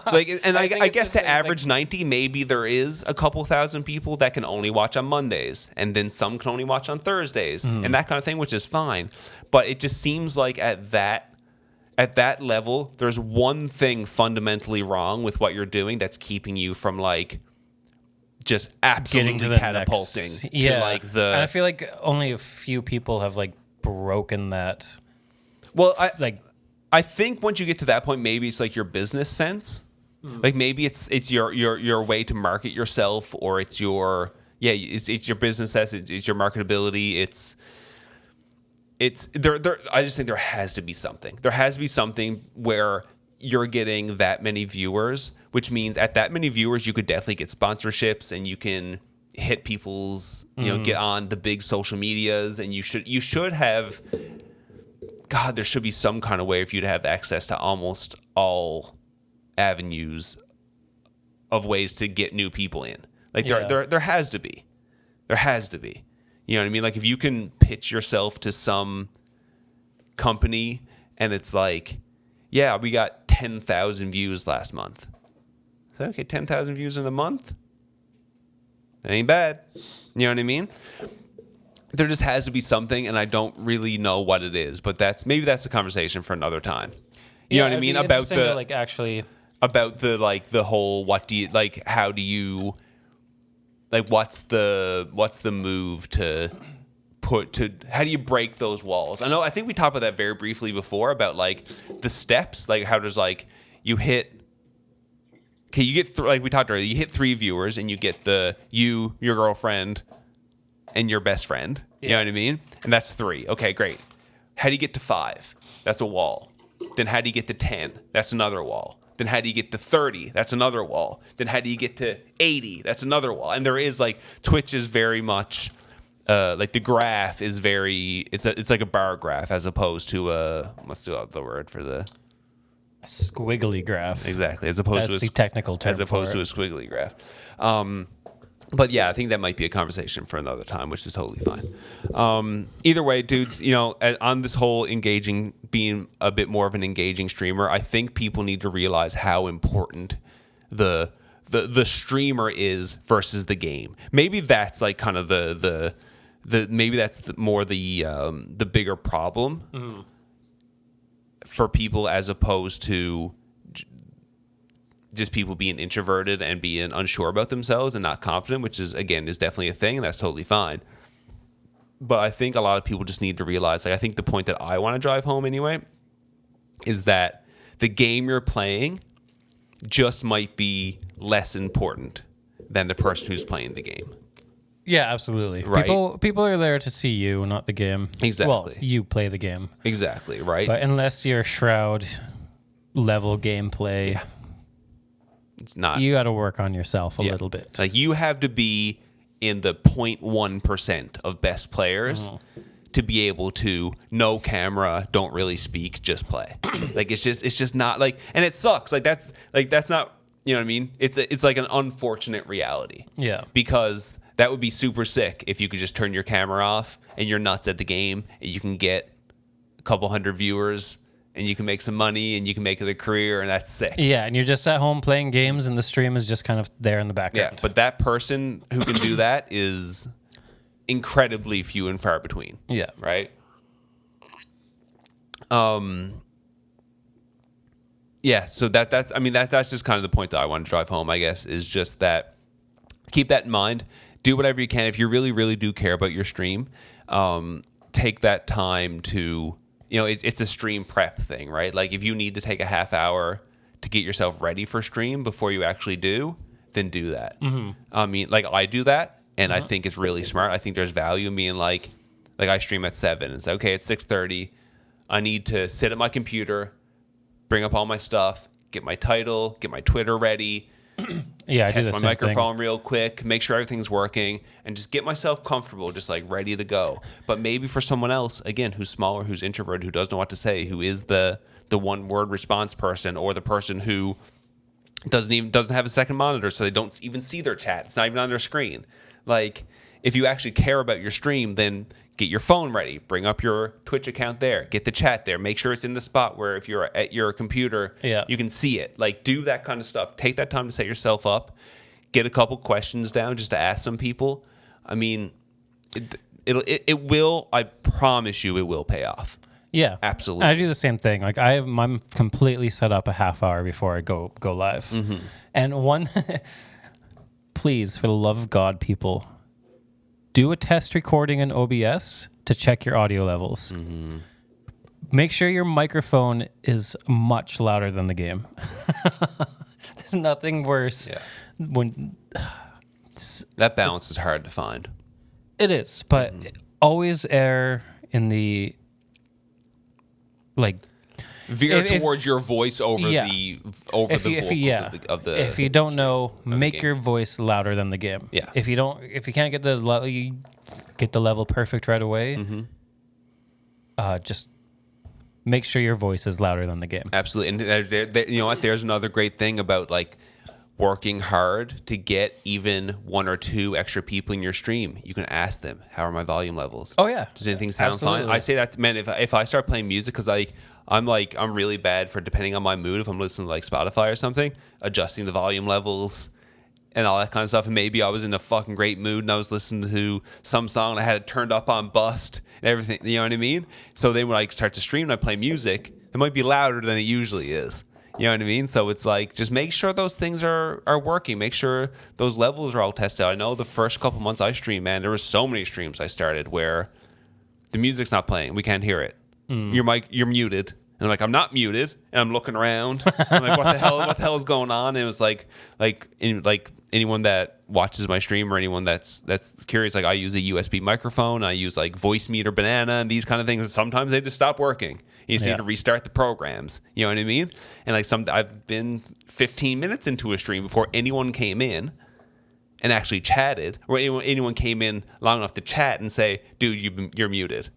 Like, and I think it's guess just to average 90, maybe there is a couple thousand people that can only watch on Mondays, and then some can only watch on Thursdays, and that kind of thing, which is fine. But it just seems like at that level, there's one thing fundamentally wrong with what you're doing that's keeping you from like just absolutely Getting to the catapulting next, to like And the. I feel like only a few people have like broken that. Well, I think once you get to that point, maybe it's like your business sense. Like maybe it's your way to market yourself, or it's your your business sense, it's your marketability. It's there. I just think there has to be something. There has to be something where you're getting that many viewers, which means at that many viewers, you could definitely get sponsorships, and you can hit people's, get on the big social medias, and you should have. God, there should be some kind of way for you to have access to almost all avenues of ways to get new people in. Like there has to be. There has to be. You know what I mean? Like if you can pitch yourself to some company and it's like, yeah, we got 10,000 views last month. Is that okay? 10,000 views in a month? That ain't bad. You know what I mean? There just has to be something, and I don't really know what it is, but maybe that's a conversation for another time. You know what I mean? About the whole, what do you like? How do you like? What's the move to how do you break those walls? I think we talked about that very briefly before about like the steps, like how does like you hit. Okay, you get like we talked earlier. You hit 3 viewers, and you get your girlfriend, and your best friend. You know what I mean? And that's 3. Okay, great. How do you get to 5? That's a wall. Then how do you get to 10? That's another wall. Then how do you get to 30? That's another wall. Then how do you get to 80? That's another wall. And there is like Twitch is very much like the graph is very it's like a bar graph as opposed to let's do the word for the A squiggly graph. Exactly. As opposed That's to the technical term as opposed to a squiggly graph. But yeah, I think that might be a conversation for another time, which is totally fine. Either way, dudes, on this whole being a bit more of an engaging streamer, I think people need to realize how important the streamer is versus the game. Maybe that's like kind of maybe that's more the bigger problem for people as opposed to just people being introverted and being unsure about themselves and not confident, which is definitely a thing, and that's totally fine. But I think a lot of people just need to realize, like, I think the point that I want to drive home anyway is that the game you're playing just might be less important than the person who's playing the game. Yeah, absolutely. Right. People are there to see you, not the game. Exactly. Well, you play the game. Exactly, right? But unless you're Shroud level gameplay, it's not. You got to work on yourself a little bit. Like you have to be in the 0.1% of best players to be able to no camera, don't really speak, just play. Like it's just not like, and it sucks. That's not, you know what I mean? It's like an unfortunate reality. Yeah. Because that would be super sick if you could just turn your camera off and you're nuts at the game and you can get a couple hundred viewers and you can make some money and you can make it a career, and that's sick. Yeah, and you're just at home playing games and the stream is just kind of there in the background. Yeah, but that person who can do that is incredibly few and far between. Yeah. Right? Yeah, so that's just kind of the point that I want to drive home, I guess, is just that keep that in mind. Do whatever you can. If you really, really do care about your stream, take that time to... it's a stream prep thing, right? Like if you need to take a half hour to get yourself ready for stream before you actually do, then do that. Mm-hmm. I mean, like I do that, and I think it's really smart. I think there's value in being like I stream at 7. It's like, okay, it's 6:30. I need to sit at my computer, bring up all my stuff, get my title, get my Twitter ready. Yeah, I do the test same my microphone thing. real quick, make sure everything's working, and just get myself comfortable, just like ready to go. But maybe for someone else, again, who's smaller, who's introverted, who doesn't know what to say, who is the one-word response person, or the person who doesn't have a second monitor, so they don't even see their chat. It's not even on their screen. Like if you actually care about your stream, then get your phone ready. Bring up your Twitch account there. Get the chat there. Make sure it's in the spot where if you're at your computer, you can see it. Like, do that kind of stuff. Take that time to set yourself up. Get a couple questions down just to ask some people. I mean, it will. I promise you, it will pay off. Yeah, absolutely. I do the same thing. Like I'm completely set up a half hour before I go live. Mm-hmm. And one, please, for the love of God, people, do a test recording in OBS to check your audio levels. Mm-hmm. Make sure your microphone is much louder than the game. There's nothing worse when that balance is hard to find. It is, but always err in the veer towards your voice over the vocals of the. If you don't know, make your voice louder than the game. Yeah. If you can't get the level perfect right away, just make sure your voice is louder than the game. Absolutely, and you know what? There's another great thing about working hard to get even one or two extra people in your stream. You can ask them, how are my volume levels? Oh yeah. Does anything sound fine? I say that, man, if I start playing music, because I'm really bad for, depending on my mood, if I'm listening to Spotify or something, adjusting the volume levels and all that kind of stuff. And maybe I was in a fucking great mood and I was listening to some song and I had it turned up on bust and everything, you know what I mean? So then when I start to stream and I play music, it might be louder than it usually is. You know what I mean? So it's just make sure those things are working. Make sure those levels are all tested out. I know the first couple months I streamed, man, there were so many streams I started where the music's not playing. We can't hear it. You're muted. And I'm like, I'm not muted. And I'm looking around. I'm like, what the hell is going on? And it was like anyone that watches my stream or anyone that's curious, I use a USB microphone. I use Voice Meter Banana and these kind of things. And sometimes they just stop working. You just need to restart the programs. You know what I mean? And I've been 15 minutes into a stream before anyone came in and actually chatted, or anyone came in long enough to chat and say, "Dude, you're muted."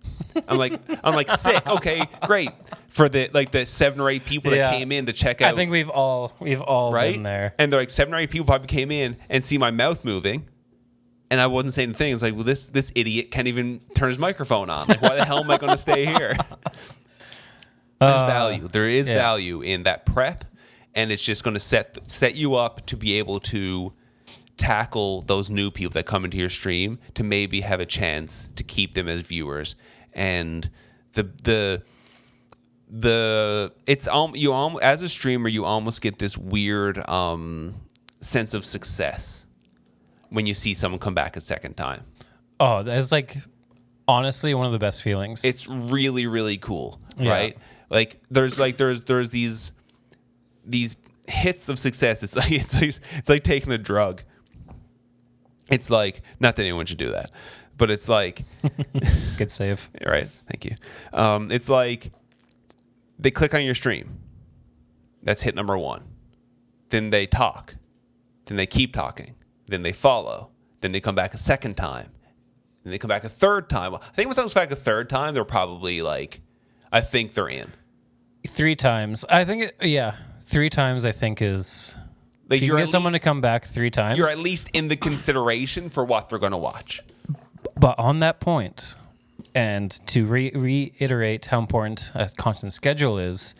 I'm like, sick. Okay, great. For the 7 or 8 people that came in to check out. I think we've all been there. And they're 7 or 8 people probably came in and see my mouth moving. And I wasn't saying anything. It's well, this idiot can't even turn his microphone on. Why the hell am I going to stay here? There's value. There is value in that prep, and it's just going to set you up to be able to tackle those new people that come into your stream, to maybe have a chance to keep them as viewers. And as a streamer, you almost get this weird sense of success when you see someone come back a second time. Oh, that's honestly one of the best feelings. It's really, really cool, right? There's these hits of success. It's like taking a drug. It's not that anyone should do that, but it's good save. Right. Thank you. It's they click on your stream. That's hit number 1. Then they talk. Then they keep talking. Then they follow. Then they come back a second time. Then they come back a third time. I think when someone comes back a third time, they're probably I think they're in. 3 times. I think 3 times I think is... If you get someone to come back 3 times, you're at least in the consideration for what they're going to watch. But on that point, and to reiterate how important a constant schedule is,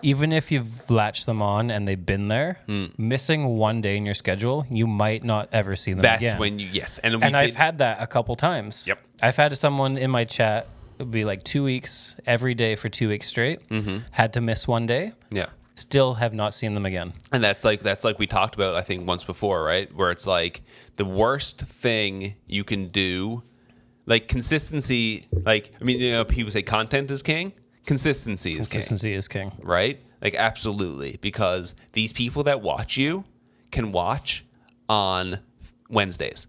even if you've latched them on and they've been there, missing 1 day in your schedule, you might not ever see them again. That's when and I've had that a couple times. Yep. I've had someone in my chat, it would be 2 weeks, every day for 2 weeks straight, had to miss 1 day. Yeah. Still have not seen them again. And that's like we talked about, I think, once before, right? Where it's the worst thing you can do, consistency, people say content is king. Consistency is king. Right? Absolutely. Because these people that watch you can watch on Wednesdays.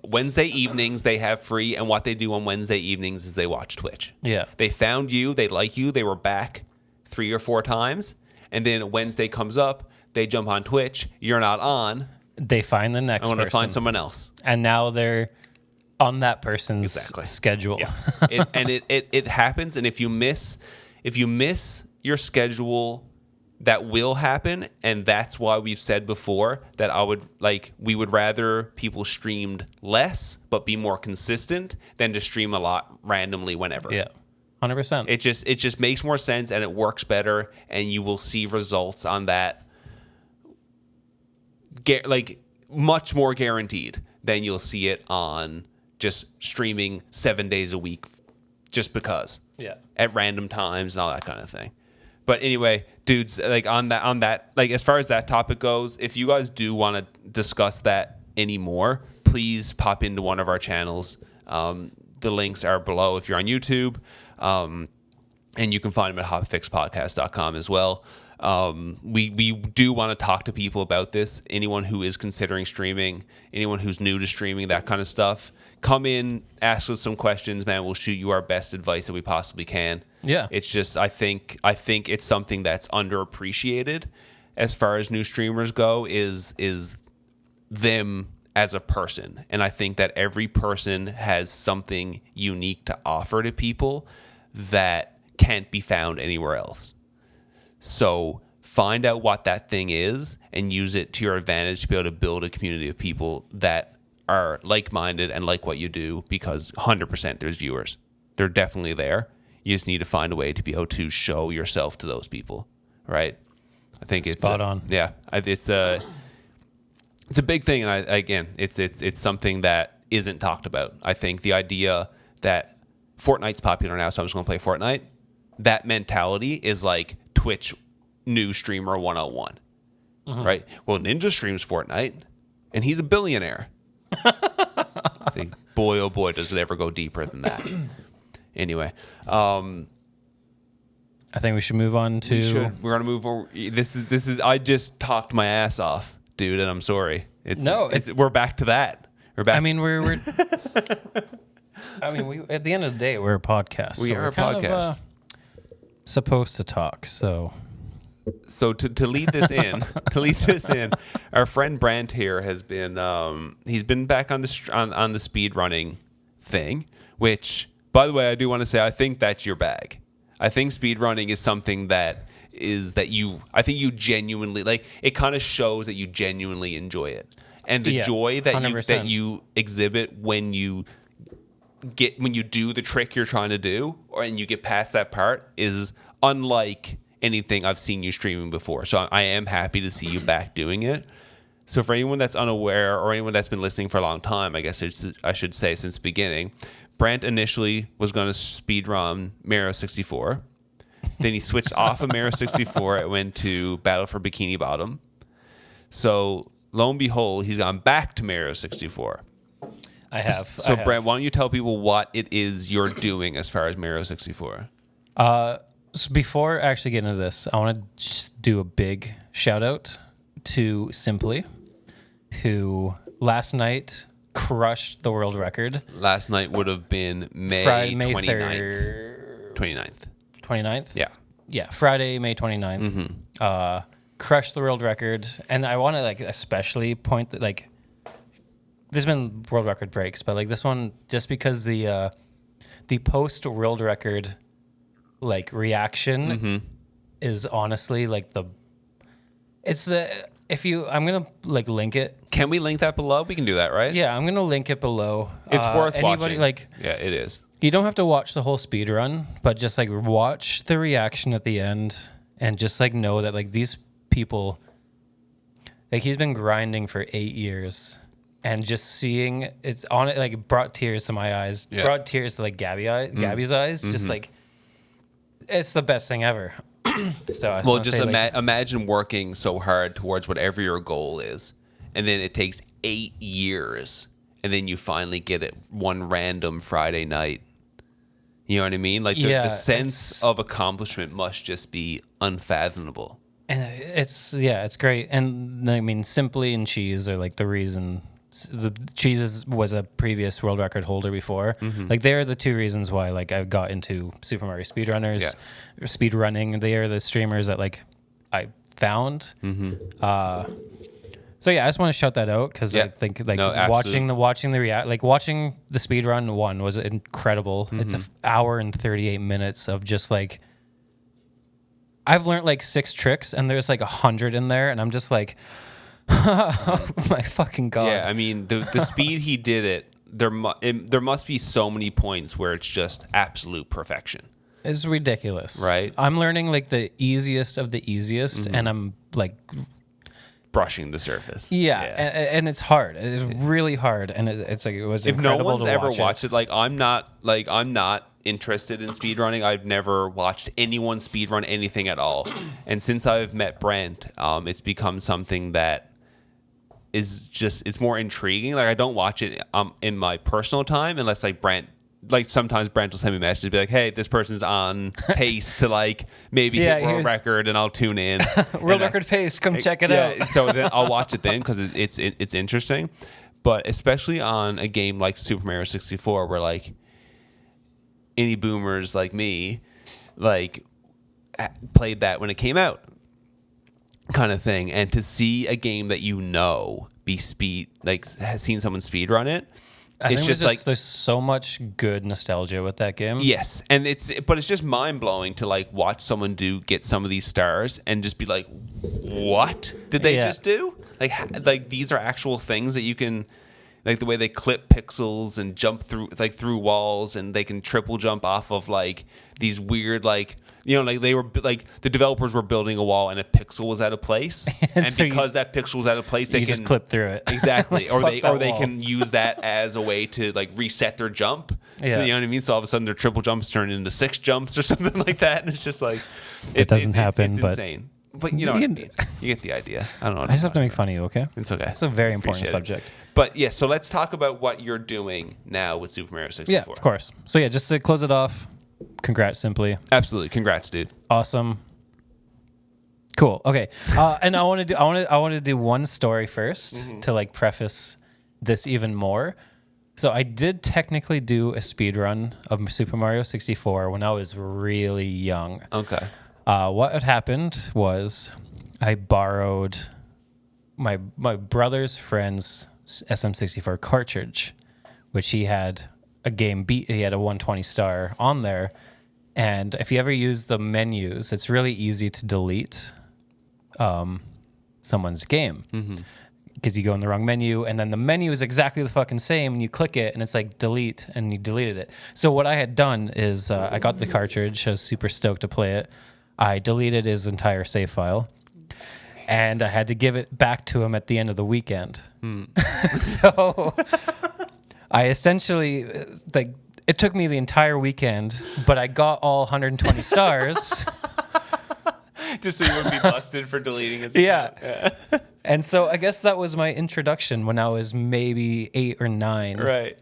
Wednesday evenings they have free, and what they do on Wednesday evenings is they watch Twitch. Yeah. They found you, they like you, they were back 3 or 4 times, and then Wednesday comes up, they jump on Twitch, you're not on. They find the next person. I want to find someone else. And now they're on that person's schedule. Yeah. It happens, and if you miss your schedule that will happen, and that's why we've said before that we would rather people streamed less but be more consistent than to stream a lot randomly whenever. Yeah. 100%. It just makes more sense, and it works better, and you will see results on that much more guaranteed than you'll see it on just streaming 7 days a week just because. Yeah. At random times and all that kind of thing. But anyway, dudes, like on that, like as far as that topic goes, if you guys do want to discuss that anymore, please pop into one of our channels. The links are below if you're on YouTube. And you can find them at hotfixpodcast.com as well. We do want to talk to people about this. Anyone who is considering streaming, anyone who's new to streaming, that kind of stuff. Come in, ask us some questions, man. We'll shoot you our best advice that we possibly can. Yeah. It's just I think it's something that's underappreciated as far as new streamers go is them as a person. And I think that every person has something unique to offer to people that can't be found anywhere else. So find out what that thing is and use it to your advantage to be able to build a community of people that are like-minded and like what you do, because 100% there's viewers. They're definitely there. You just need to find a way to be able to show yourself to those people, right? I think it's spot on. Yeah, it's a big thing, and it's something that isn't talked about. I think the idea that Fortnite's popular now, so I'm just going to play Fortnite, that mentality is like Twitch new streamer 101, right? Well, Ninja streams Fortnite, and he's a billionaire. See, boy, oh boy, does it ever go deeper than that. Anyway, I think we should move on to. We're gonna move over. This is. I just talked my ass off, dude, and I'm sorry. We're back to that. We're back. I mean, we're at the end of the day, we're a podcast. We are a podcast. Supposed to talk, so to lead this in, our friend Brant here has been he's been back on the speed running thing, which, by the way, I do want to say I think that's your bag. I think speed running is something that I think you genuinely like. It kind of shows that you genuinely enjoy it, and the joy that 100%. you exhibit when you do the trick you're trying to do, and you get past that part, is unlike anything I've seen you streaming before. So I am happy to see you back doing it. So for anyone that's unaware, or anyone that's been listening for a long time, I guess I should say since the beginning, Brant initially was going to speedrun Mario 64. Then he switched off of Mario 64 and went to Battle for Bikini Bottom. So lo and behold, he's gone back to Mario 64. I have. So Brant, why don't you tell people what it is you're doing as far as Mario 64? So before actually getting into this, I want to just do a big shout out to Simply, who last night crushed the world record. Last night would have been May 29th. 29th? Yeah. Yeah, Friday, May 29th. Crushed the world record. And I want to especially point that there's been world record breaks, but this one, just because the post world record reaction is honestly I'm gonna link it. Can we link that below? We can do that, right? Yeah, I'm gonna link it below. It's worth watching. Yeah, it is. You don't have to watch the whole speed run, but just watch the reaction at the end, and just know that these people, he's been grinding for 8 years, and just seeing it's on it brought tears to my eyes, brought tears to Gabby's eyes, just it's the best thing ever. So imagine working so hard towards whatever your goal is, and then it takes 8 years, and then you finally get it one random Friday night. You know what I mean? The sense of accomplishment must just be unfathomable. And it's great. And I mean, Simply and Cheese are the reason. The Cheese was a previous world record holder before. They're the two reasons why I got into Super Mario speedrunners, speed running. They are the streamers that I found. So yeah, I just want to shout that out because I think watching the speed run one was incredible. It's an hour and 38 minutes of just I've learned like 6 tricks, and there's like 100 in there, and I'm just like, oh my fucking God. Yeah, I mean, the speed he did it, there must be so many points where it's just absolute perfection. It's ridiculous. Right? I'm learning like the easiest of the easiest, and I'm like Brushing the surface. Yeah. And it's hard. It's really hard, and it's like it was if incredible no one's to ever watch watched it, like I'm not interested in speedrunning. I've never watched anyone speedrun anything at all. And since I've met Brent, it's become something that is just, it's more intriguing. Like I don't watch it in my personal time unless like Brent, like sometimes Brent will send me messages be like, hey, this person's on pace to like maybe hit world record, and I'll tune in. World record pace, come check it out. So then I'll watch it then because it's interesting. But especially on a game like Super Mario 64 where like any boomers like me like played that when it came out kind of thing, and to see a game that be speed, like has seen someone speed run it, it's just like there's so much good nostalgia with that game. Yes, and it's just mind blowing to like watch someone get some of these stars and just be like, what did they just do? Like these are actual things that you can, like the way they clip pixels and jump through walls, and they can triple jump off of like these weird like. Like they were like the developers were building a wall and a pixel was out of place, and so because that pixel was out of place, they can just clip through it exactly, or they can use that as a way to like reset their jump. Yeah. So, you know what I mean? So all of a sudden their triple jumps turn into 6 jumps or something like that, and it's just like it doesn't happen. It's but insane. But you know what I mean? You get the idea. I don't know. I just have to make fun of you, okay? It's okay. It's a very important subject. But yeah, so let's talk about what you're doing now with Super Mario 64. Yeah, of course. So yeah, just to close it off, congrats, Simply. Absolutely, congrats, dude. Awesome. Cool. Okay. And I want to do one story first to like preface this even more. So I did technically do a speed run of Super Mario 64 when I was really young. Okay. What had happened was I borrowed my brother's friend's SM64 cartridge, which he had a game beat. He had a 120 star on there. And if you ever use the menus, it's really easy to delete someone's game. Because you go in the wrong menu, and then the menu is exactly the fucking same, and you click it, and it's like delete, and you deleted it. So what I had done is I got the cartridge. I was super stoked to play it. I deleted his entire save file, and I had to give it back to him at the end of the weekend. So I essentially, like, it took me the entire weekend, but I got all 120 stars. Just so you wouldn't be busted for deleting it. Yeah. And so I guess that was my introduction when I was maybe 8 or 9. Right.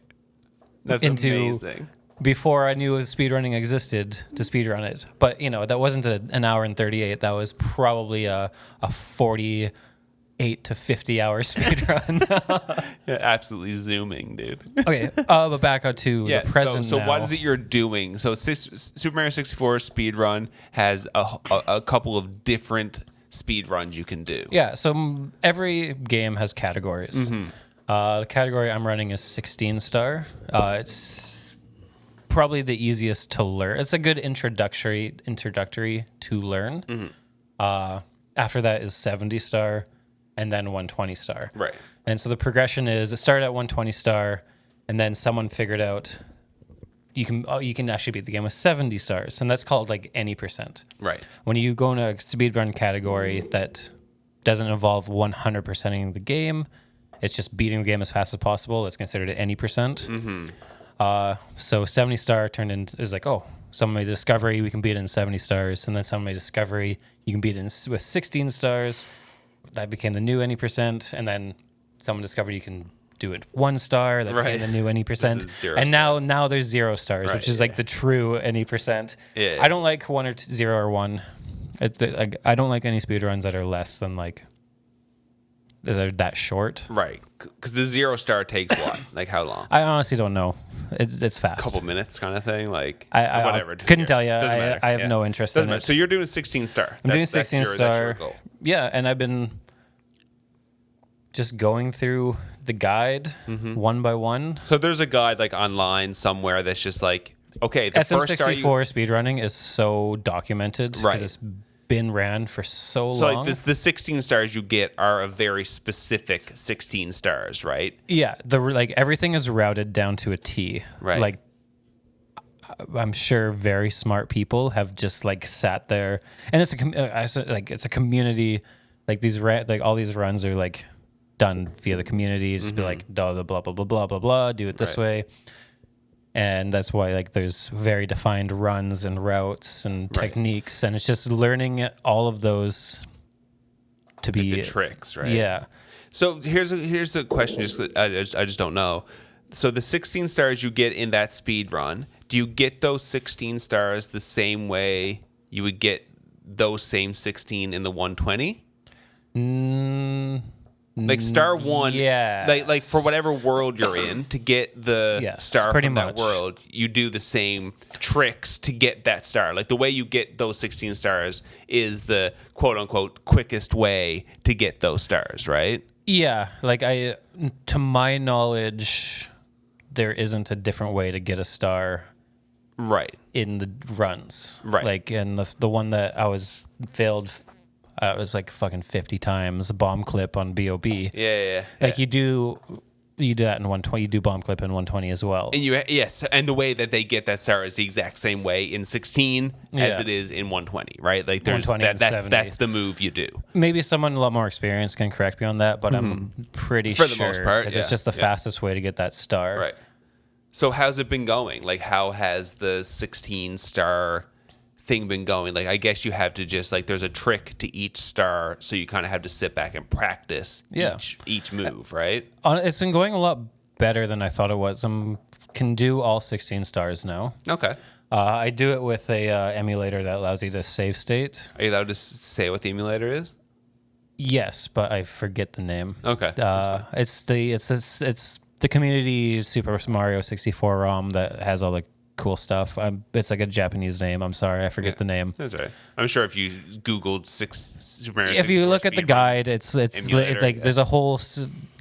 That's amazing. Before I knew speedrunning existed to speedrun it. But, that wasn't an hour and 38. That was probably a 48 to 50 hour speedrun. Yeah, absolutely zooming, dude. Okay, but back out to the present so now. what is it you're doing? So Super Mario 64 speedrun has a couple of different speedruns you can do. Yeah, so every game has categories. The category I'm running is 16 star. It's probably the easiest to learn. It's a good introductory to learn. After that is 70 star, and then 120 star. Right. And so the progression is it started at 120 star, and then someone figured out you can actually beat the game with 70 stars, and that's called like any percent. Right. When you go in a speedrun category that doesn't involve 100%ing the game, it's just beating the game as fast as possible. It's considered any percent. So 70 star turned into is like, oh, some made discovery, we can beat it in 70 stars, and then some made discovery, you can beat it with 16 stars. That became the new any percent, and then someone discovered you can do it 1 star. That became the new any percent, and now there's 0 stars, which is like the true any percent. Yeah. I don't like 1 or 0 or 1. I don't like any speedruns that are less than like they're that short. Right, because the 0 star takes what? Like how long? I honestly don't know. It's fast. A couple minutes kind of thing. Like I whatever. Couldn't tell you. Doesn't matter. I have no interest in it. So you're doing 16 star. I'm doing 16 star. That's your goal. Yeah, and I've been just going through the guide one by one. So there's a guide like online somewhere that's just like, okay, the SM64 first star speedrunning is so documented because it's been ran for so So long. like the 16 stars you get are a very specific 16 stars, right? Yeah, everything is routed down to a T. Right. Like I'm sure very smart people have just like sat there, and it's it's a community. Like all these runs are like done via the community. Just be like, blah blah blah blah blah blah blah. Do it this way, and that's why like there's very defined runs and routes and techniques, and it's just learning all of those to be the tricks, right? Yeah. So here's the question. I just don't know. So the 16 stars you get in that speed run, do you get those 16 stars the same way you would get those same 16 in the 120? Like star 1, yeah. Like for whatever world you're in, to get the star pretty from much. that world, you do the same tricks to get that star. Like the way you get those 16 stars is the quote unquote quickest way to get those stars, right? Yeah, like to my knowledge, there isn't a different way to get a star Right. in the runs. Right. Like, and the one that I was failed, it was like fucking 50 times, bomb clip on BOB. Yeah. Like you do that in 120, you do bomb clip in 120 as well. And and the way that they get that star is the exact same way in 16 as it is in 120, right? Like there's 120 and that's the move you do. Maybe someone a lot more experienced can correct me on that, but I'm pretty For sure. the most part, because it's just the fastest way to get that star. Right. So how's it been going? Like how has the 16 star thing been going? Like I guess you have to just like there's a trick to each star, so you kind of have to sit back and practice each move, right? It's been going a lot better than I thought it was. I can do all 16 stars now. Okay. I do it with a emulator that allows you to save state. Are you allowed to say what the emulator is? Yes, but I forget the name. Okay. It's the community Super Mario 64 ROM that has all the cool stuff. It's like a Japanese name. I'm sorry, I forget the name. That's right. I'm sure if you Googled Super Mario 64 if you look at the speedrun guide, it's emulator, like there's a whole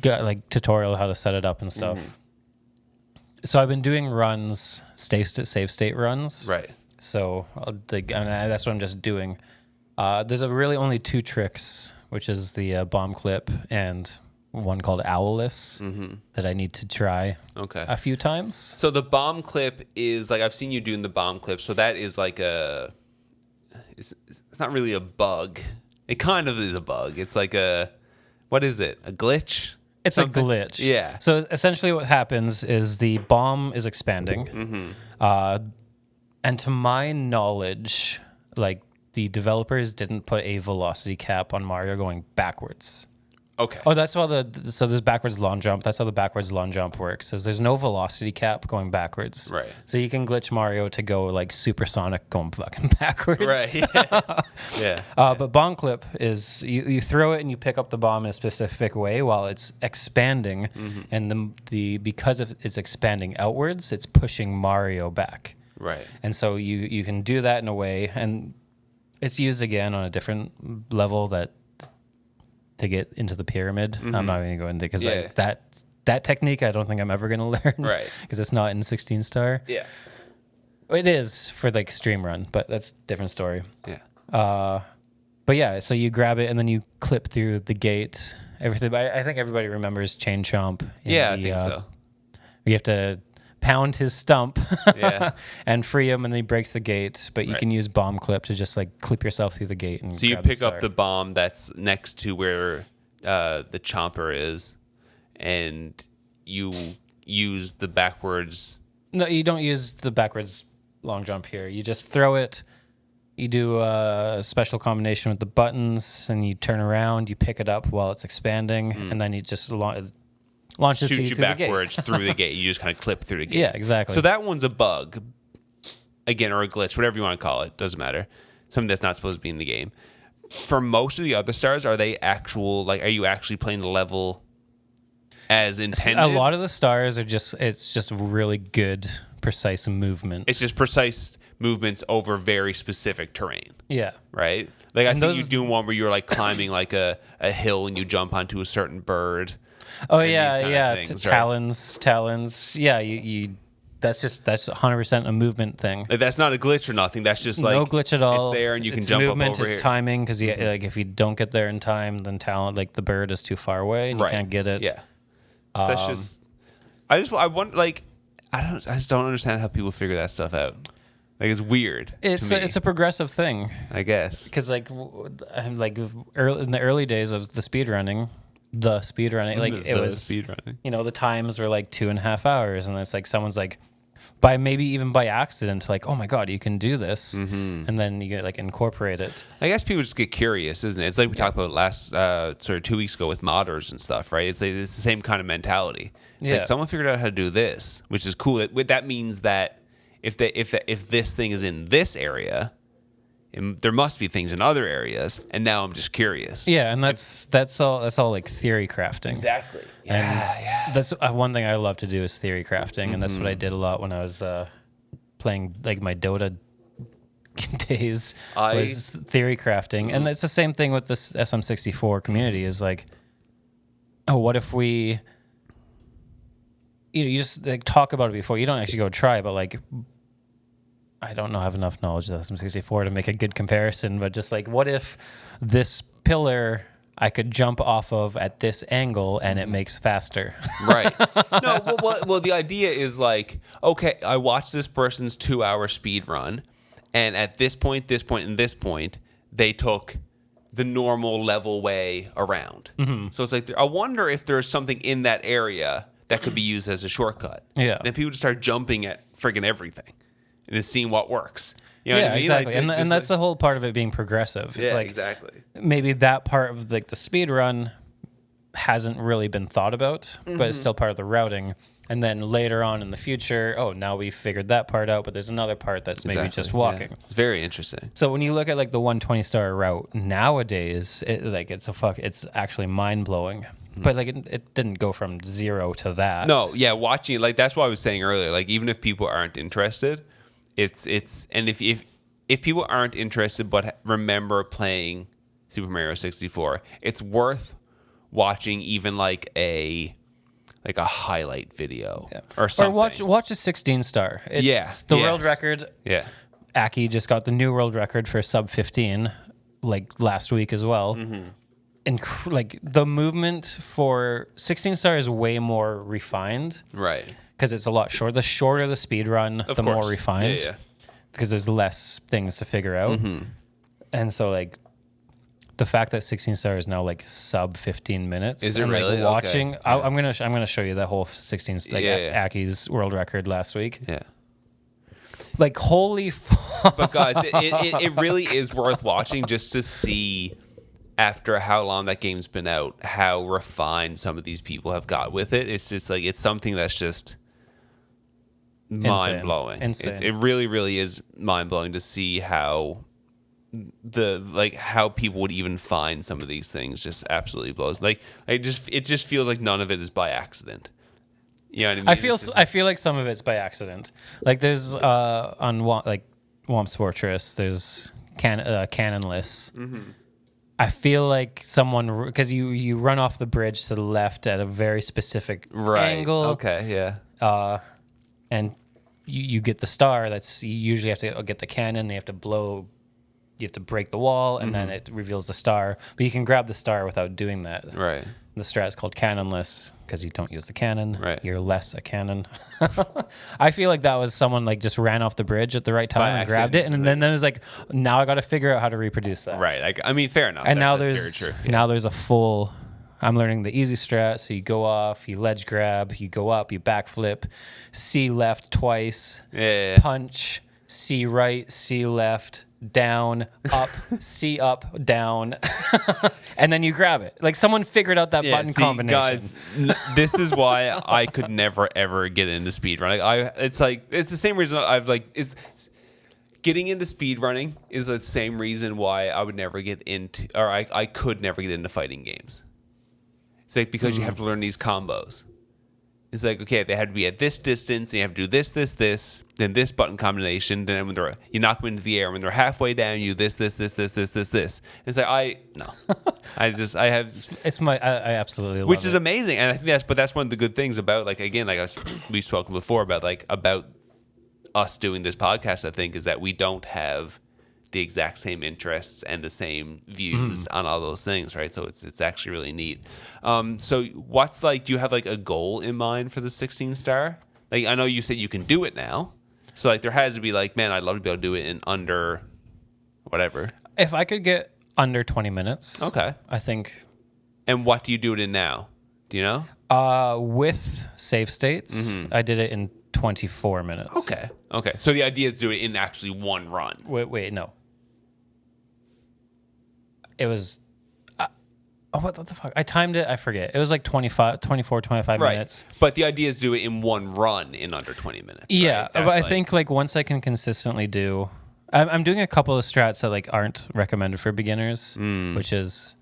like tutorial how to set it up and stuff. So I've been doing runs, save state runs. right? So that's what I'm just doing. There's really only two tricks, which is the bomb clip and one called Owlless that I need to try a few times. So the bomb clip is like I've seen you doing the bomb clip. So that is like it's not really a bug. It kind of is a bug. It's like what is it? A glitch? It's Something? a glitch. Yeah. So essentially what happens is the bomb is expanding. And to my knowledge, like the developers didn't put a velocity cap on Mario going backwards. Okay. Oh, that's how so there's backwards long jump. That's how the backwards long jump works. Is there's no velocity cap going backwards. Right. So you can glitch Mario to go like supersonic going fucking backwards. Right. Yeah. But bomb clip is you throw it and you pick up the bomb in a specific way while it's expanding, and because it's expanding outwards, it's pushing Mario back. Right. And so you can do that in a way, and it's used again on a different level to get into the pyramid. I'm not going to go into because that technique I don't think I'm ever going to learn. Right. Because it's not in 16 star. Yeah. It is for like stream run, but that's a different story. Yeah. But yeah, so you grab it and then you clip through the gate. Everything. I think everybody remembers Chain Chomp. I think so. You have to pound his stump Yeah. and free him, and then he breaks the gate. But you can use bomb clip to just like clip yourself through the gate. And So you grab pick the up star. the bomb that's next to where the chomper is, and you use the backwards. No, you don't use the backwards long jump here. You just throw it. You do a special combination with the buttons, and you turn around. You pick it up while it's expanding, and then you just launches Shoot you through backwards the gate. through the gate. You just kind of clip through the gate. Yeah, exactly. So that one's a bug, again, or a glitch, whatever you want to call it. Doesn't matter. Something that's not supposed to be in the game. For most of the other stars, are you actually playing the level as intended? A lot of the stars are it's just really good, precise movement. It's just precise movements over very specific terrain. Yeah. Right? Like I And see those- you doing one where you're like climbing like a hill and you jump onto a certain bird. Oh and yeah, these kind of yeah. things, right? Talons. Yeah, you That's 100% a movement thing. Like, that's not a glitch or nothing. That's just like No glitch at all. It's there, and you can It's jump movement, up over it's here. timing, because like if you don't get there in time, then like the bird is too far away and you can't get it. Yeah. So that's just. I want like. I just don't understand how people figure that stuff out. Like, it's weird. It's a progressive thing. I guess. Because like in the early days of the speedrunning, like it was speedrunning. The times were like 2.5 hours, and it's like someone's like, maybe even by accident, like, oh my god, you can do this, and then you get like incorporate it. I guess people just get curious, isn't it? It's like we talked about last sort of 2 weeks ago with modders and stuff, right? It's the same kind of mentality. It's like someone figured out how to do this, which is cool. That means that if this thing is in this area, there must be things in other areas, and now I'm just curious. Yeah, and that's all like theory crafting. Exactly. Yeah. That's one thing I love to do is theory crafting, and that's what I did a lot when I was playing like my Dota days. Was theory crafting, and it's the same thing with this SM64 community. Is like, oh, what if we? You just like talk about it before you don't actually go try, but like. I don't have enough knowledge of SM64 to make a good comparison, but just like, what if this pillar I could jump off of at this angle and it makes faster? Right. No, well, the idea is like, okay, I watched this person's 2-hour speed run, and at this point, and this point, they took the normal level way around. So it's like, I wonder if there's something in that area that could be used as a shortcut. Yeah. And then people just start jumping at friggin' everything. And then seeing what works. You know what I mean? Exactly. Like, and that's the whole part of it being progressive. It's like, exactly. Maybe that part of like the speed run hasn't really been thought about, but it's still part of the routing. And then later on in the future, now we figured that part out, but there's another part that's maybe just walking. Yeah. It's very interesting. So when you look at like the 120-star route nowadays, it's actually mind blowing. But like it didn't go from 0 to that. No, yeah, watching, like, that's what I was saying earlier. Like, even if people aren't interested, and if people aren't interested but remember playing Super Mario 64, it's worth watching even like a highlight video or something. Or watch a 16-star. It's the world record. Yeah. Aki just got the new world record for sub 15 like last week as well. And like the movement for 16-star is way more refined. Right. Because it's a lot shorter. The shorter the speed run, the more refined. Yeah. Because there's less things to figure out. And so like the fact that 16-star is now like sub 15 minutes. Is it and really? Like watching, Okay. Yeah. I'm gonna show you that whole 16 Aki's world record last week. Yeah. Like holy fuck. But guys, it really is worth watching just to see, after how long that game's been out, how refined some of these people have got with it. It's just like, it's something that's just mind-blowing. Insane. It really, really is mind-blowing to see how how people would even find some of these things. Just absolutely blows. Like, it just feels like none of it is by accident. You know what I mean? I feel like some of it's by accident. Like there's on Womp's Fortress, there's cannonless. I feel like someone, because you run off the bridge to the left at a very specific angle. Okay, yeah. And you get the star. You usually have to get the cannon. You have to break the wall, and then it reveals the star. But you can grab the star without doing that. Right. The strat's called cannonless because you don't use the cannon. Right. You're less a cannon. I feel like that was someone like just ran off the bridge at the right time and grabbed it, and then it was like, now I got to figure out how to reproduce that. Right. I mean, fair enough. And now that's very true. Yeah. now there's a full. I'm learning the easy strat. So you go off, you ledge grab, you go up, you backflip, C left twice, punch, C right, C left, down, up, C up, down, and then you grab it. Like someone figured out that button combination. Guys, this is why I could never ever get into speedrunning. It's the same reason getting into speedrunning is the same reason why I would never get into, or I could never get into fighting games. It's like because you have to learn these combos. it's like, okay, they had to be at this distance, and you have to do this, then this button combination, then when you knock them into the air, when they're halfway down, you this. And it's like, I absolutely love which is it. amazing, and I think that's one of the good things about, like, again, like we've spoken before about us doing this podcast. I think is that we don't have the exact same interests and the same views on all those things, right? So it's actually really neat. So what's like, do you have like a goal in mind for the 16 star? Like, I know you said you can do it now, so like there has to be like, man, I'd love to be able to do it in under whatever. If I could get under 20 minutes, Okay. I think. And what do you do it in now? Do you know? With save states, I did it in 24 minutes. Okay. So the idea is to do it in actually one run. Wait, no. It was, what the fuck? I timed it. I forget. It was like 25 minutes. But the idea is to do it in one run in under 20 minutes. Yeah, right? but I think like once I can consistently do, I'm doing a couple of strats that like aren't recommended for beginners, which is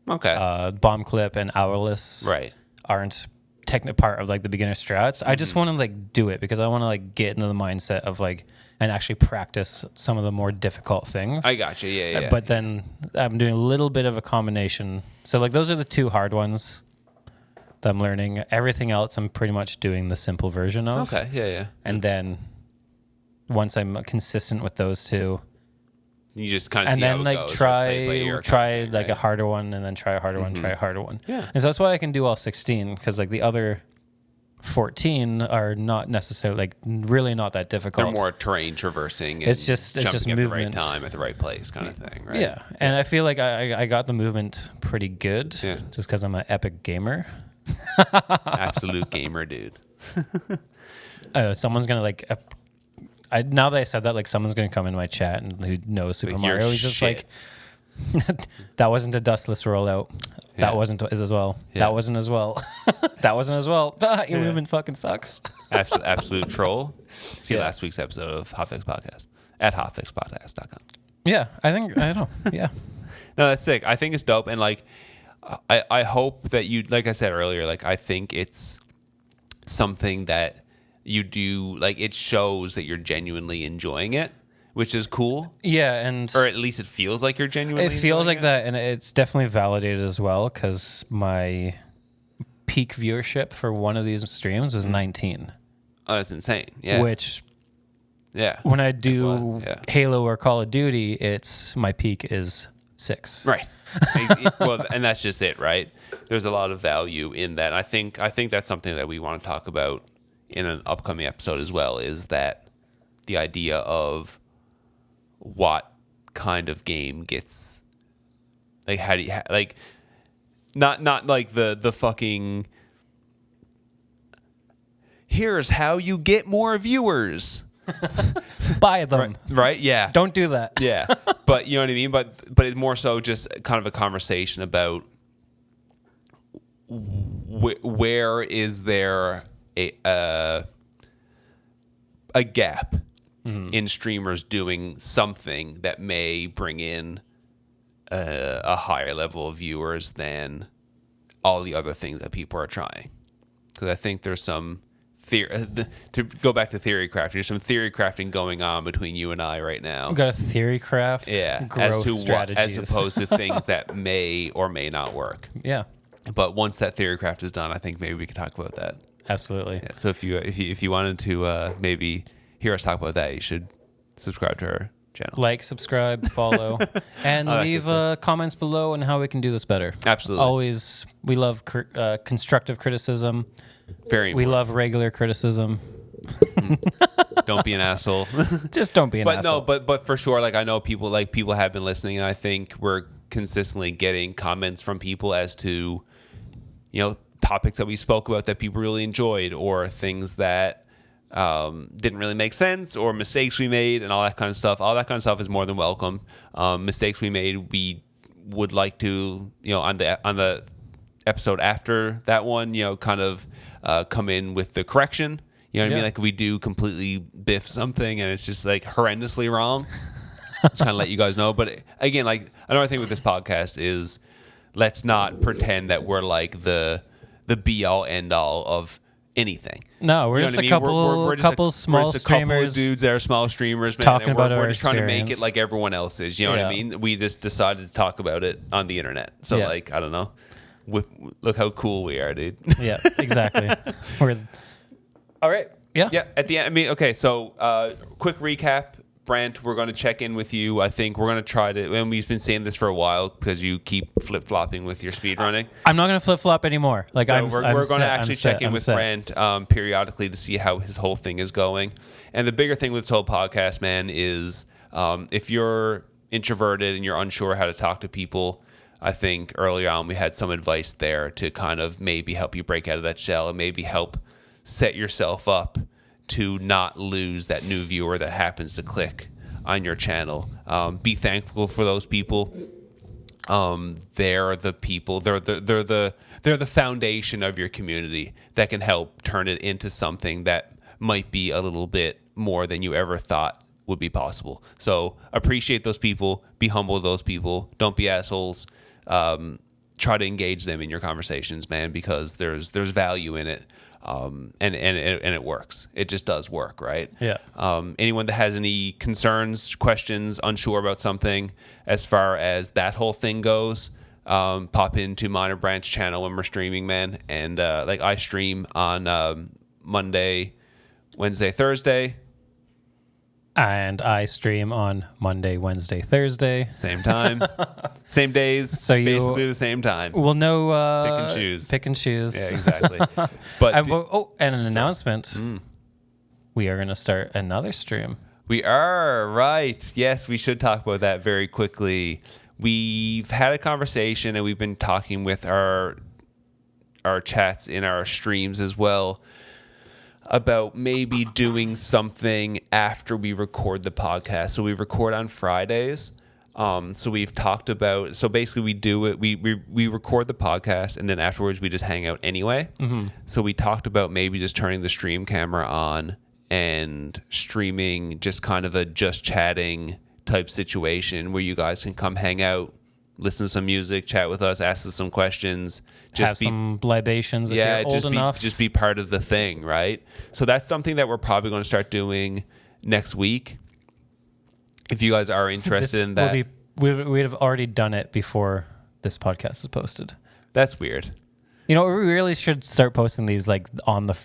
bomb clip and hourless. Right. Aren't part of like the beginner strats. I just want to like do it because I want to like get into the mindset of like and actually practice some of the more difficult things. I gotcha. Yeah. But then I'm doing a little bit of a combination. So like those are the two hard ones that I'm learning. Everything else I'm pretty much doing the simple version of. Okay. Yeah. And then once I'm consistent with those two, you just kind of and see then how it like goes, try like right? a harder one, and then try a harder one, try a harder one. Yeah. And so that's why I can do all 16, because like the other 14 are not necessarily like really not that difficult. They're more terrain traversing. And it's just jumping at movement. the right time at the right place, kind of thing, right? Yeah, and I feel like I got the movement pretty good, Yeah. just because I'm an epic gamer. Absolute gamer, dude. Someone's gonna like. Now that I said that, like someone's gonna come in my chat and who knows Super Like, Mario, you're he's just shit. like, that wasn't a dustless rollout. Yeah. That wasn't as well. Yeah. That wasn't as well. That wasn't as well. Your movement fucking sucks. Absolute troll. See Yeah. last week's episode of Hotfix Podcast at hotfixpodcast.com. Yeah, I know. Yeah. No, that's sick. I think it's dope, and like, I hope that you, like I said earlier, like I think it's something that you do, like it shows that you're genuinely enjoying it, which is cool. Yeah, and Or at least it feels like you're genuinely. it feels like enjoying that, and it's definitely validated as well because my peak viewership for one of these streams was 19. Oh, that's insane. Yeah. Which Yeah. when I do Yeah. Halo or Call of Duty, it's my peak is 6. Right. Well, and that's just it, right? There's a lot of value in that. I think that's something that we want to talk about in an upcoming episode as well, is that the idea of what kind of game gets, like, how do you like, not like the fucking here's how you get more viewers. Buy them. Right? Yeah. Don't do that. Yeah, but you know what I mean. But it's more so just kind of a conversation about where is there a gap in streamers doing something that may bring in a higher level of viewers than all the other things that people are trying. Because I think there's some to go back to theory crafting, there's some theory crafting going on between you and I right now. We've got a theory craft. Yeah, Growth strategies. as opposed to things that may or may not work. Yeah, But once that theory craft is done, I think maybe we can talk about that. absolutely. Yeah, so if you wanted to maybe hear us talk about that, you should subscribe to our channel. Like, subscribe, follow, and that leave good comments below on how we can do this better. Absolutely. Always, we love constructive criticism. Very We important. love regular criticism. Don't be an asshole. Just don't be an But asshole. no, but for sure, like I know people have been listening, and I think we're consistently getting comments from people as to, you know, topics that we spoke about that people really enjoyed, or things that didn't really make sense, or mistakes we made, and all that kind of stuff. All that kind of stuff is more than welcome. Mistakes we made, we would like to, you know, on the episode after that one, you know, kind of come in with the correction. You know what I mean? Yeah. Like, we do completely biff something and it's just like horrendously wrong. Just kind of let you guys know. But again, like, another thing with this podcast is, let's not pretend that we're like the be all end all of anything. No, we're You know just what I a mean? couple, We're just couple we're small just a couple of streamers dudes that are small streamers, man. talking and about we're our just trying to make it experience. like everyone else is. You know what I Yeah. mean? We just decided to talk about it on the internet. So Yeah. like, I don't know. Look how cool we are, dude. Yeah, exactly. We're all right. Yeah. Yeah, at the end, I mean, okay, so quick recap. Brent, we're going to check in with you. I think we're going to try to, and we've been saying this for a while because you keep flip-flopping with your speed running. I'm not going to flip flop anymore. Like So we're going set, to actually check in I'm with set. Brent periodically to see how his whole thing is going. And the bigger thing with this whole podcast, man, is if you're introverted and you're unsure how to talk to people, I think early on we had some advice there to kind of maybe help you break out of that shell and maybe help set yourself up to not lose that new viewer that happens to click on your channel. Be thankful for those people. They're the people. They're the foundation of your community that can help turn it into something that might be a little bit more than you ever thought would be possible. So appreciate those people. Be humble to those people. Don't be assholes. Try to engage them in your conversations, man, because there's value in it. And it works. It just does work, right? Yeah. Anyone that has any concerns, questions, unsure about something as far as that whole thing goes, pop into mine or Brant's channel when we're streaming, man. And like I stream on Monday, Wednesday, Thursday. And I stream on Monday, Wednesday, Thursday. Same time, same days, So you- basically the same time. We'll know. Pick and choose. Pick and choose. Yeah, exactly. But And an announcement. We are going to start another stream. we are, right. Yes, we should talk about that very quickly. We've had a conversation and we've been talking with our chats in our streams as well about maybe doing something after we record the podcast. So we record on Fridays. So we've talked about, so basically we do it, we record the podcast and then afterwards we just hang out anyway. So we talked about maybe just turning the stream camera on and streaming just kind of a just chatting type situation where you guys can come hang out, listen to some music, chat with us, ask us some questions. Have some libations if you're old enough. Just be part of the thing, right? So that's something that we're probably going to start doing next week. If you guys are interested in that. We'd have already done it before this podcast is posted. That's weird. You know, we really should start posting these like on the.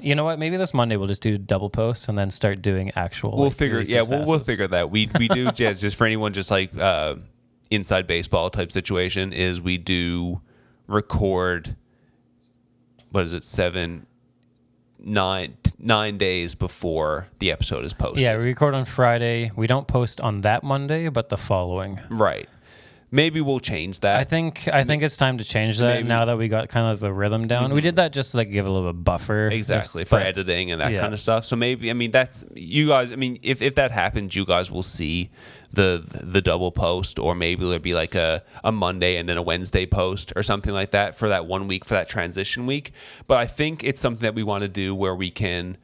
You know what? Maybe this Monday we'll just do double posts and then start doing actual. We'll like, figure. releases Yeah, we'll fastest. figure that. We do just for anyone just like inside baseball type situation is we do record. What is it? 9 days before the episode is posted. Yeah, we record on Friday. We don't post on that Monday, but the following. Right. Maybe we'll change that. I think it's time to change that Maybe. now that we got kind of the rhythm down. We did that just to like give a little bit of buffer. Exactly, If- for but- editing and that yeah. kind of stuff. So maybe, I mean, that's you guys. I mean, if that happens, you guys will see the double post, or maybe there'll be like a Monday and then a Wednesday post or something like that for that 1 week, for that transition week. But I think it's something that we want to do where we can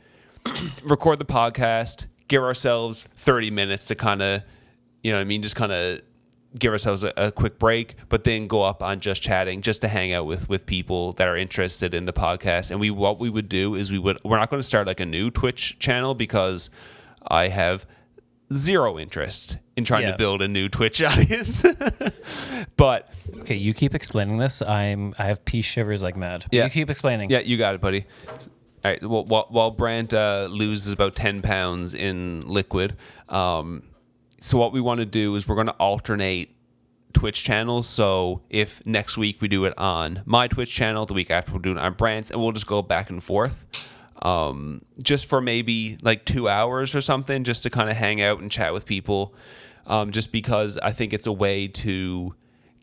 record the podcast, give ourselves 30 minutes to kind of, you know what I mean, just kind of give ourselves a quick break, but then go up on just chatting, just to hang out with people that are interested in the podcast. And what we would do is we're not going to start like a new Twitch channel because I have zero interest in trying to build a new Twitch audience. But Okay, you keep explaining this. I have pea shivers like mad. Yeah. You keep explaining. yeah, you got it, buddy. All right. Well, while Brant loses about 10 pounds in liquid, so what we want to do is we're going to alternate Twitch channels. So if next week we do it on my Twitch channel, the week after we'll do it on Brant's, and we'll just go back and forth, just for maybe like 2 hours or something, just to kind of hang out and chat with people. Just because I think it's a way to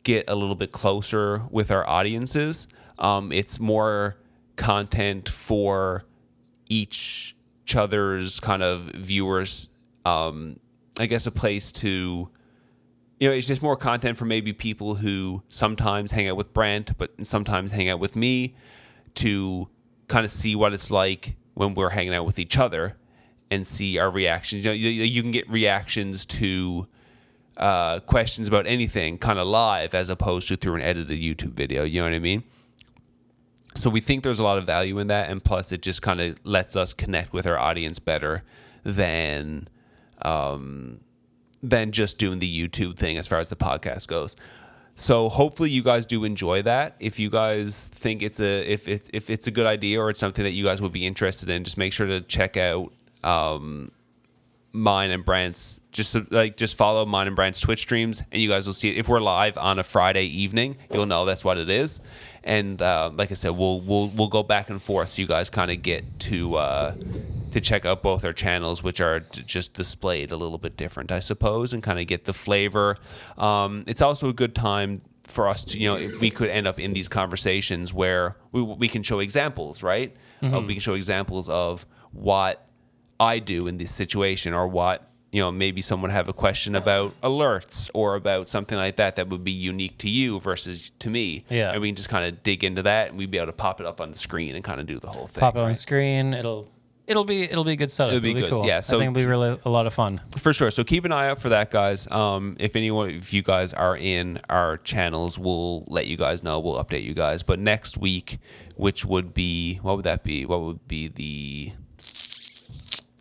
get a little bit closer with our audiences. It's more content for each other's kind of viewers. I guess a place to, you know, it's just more content for maybe people who sometimes hang out with Brant, but sometimes hang out with me, to kind of see what it's like when we're hanging out with each other and see our reactions. You know, you can get reactions to questions about anything kind of live as opposed to through an edited YouTube video. You know what I mean? So we think there's a lot of value in that, and plus it just kind of lets us connect with our audience better than just doing the YouTube thing as far as the podcast goes. So hopefully you guys do enjoy that. If you guys think it's if it's a good idea or it's something that you guys would be interested in, just make sure to check out mine and Brant's. Just follow mine and Brant's Twitch streams, and you guys will see it. If we're live on a Friday evening, you'll know that's what it is. And like I said, we'll go back and forth, so you guys kind of get to check out both our channels, which are just displayed a little bit different, I suppose, and kind of get the flavor. It's also a good time for us to, we could end up in these conversations where we can show examples, right? Mm-hmm. We can show examples of what I do in this situation, or what, maybe someone have a question about alerts or about something like that would be unique to you versus to me. Yeah. And we can just kind of dig into that, and we'd be able to pop it up on the screen and kind of do the whole thing. Pop it on the screen. It'll be a good setup. It'll be good. Cool. Yeah, so I think it'll be really a lot of fun. For sure. So keep an eye out for that, guys. If you guys are in our channels, we'll let you guys know. We'll update you guys. But next week, which would be, what would that be? What would be the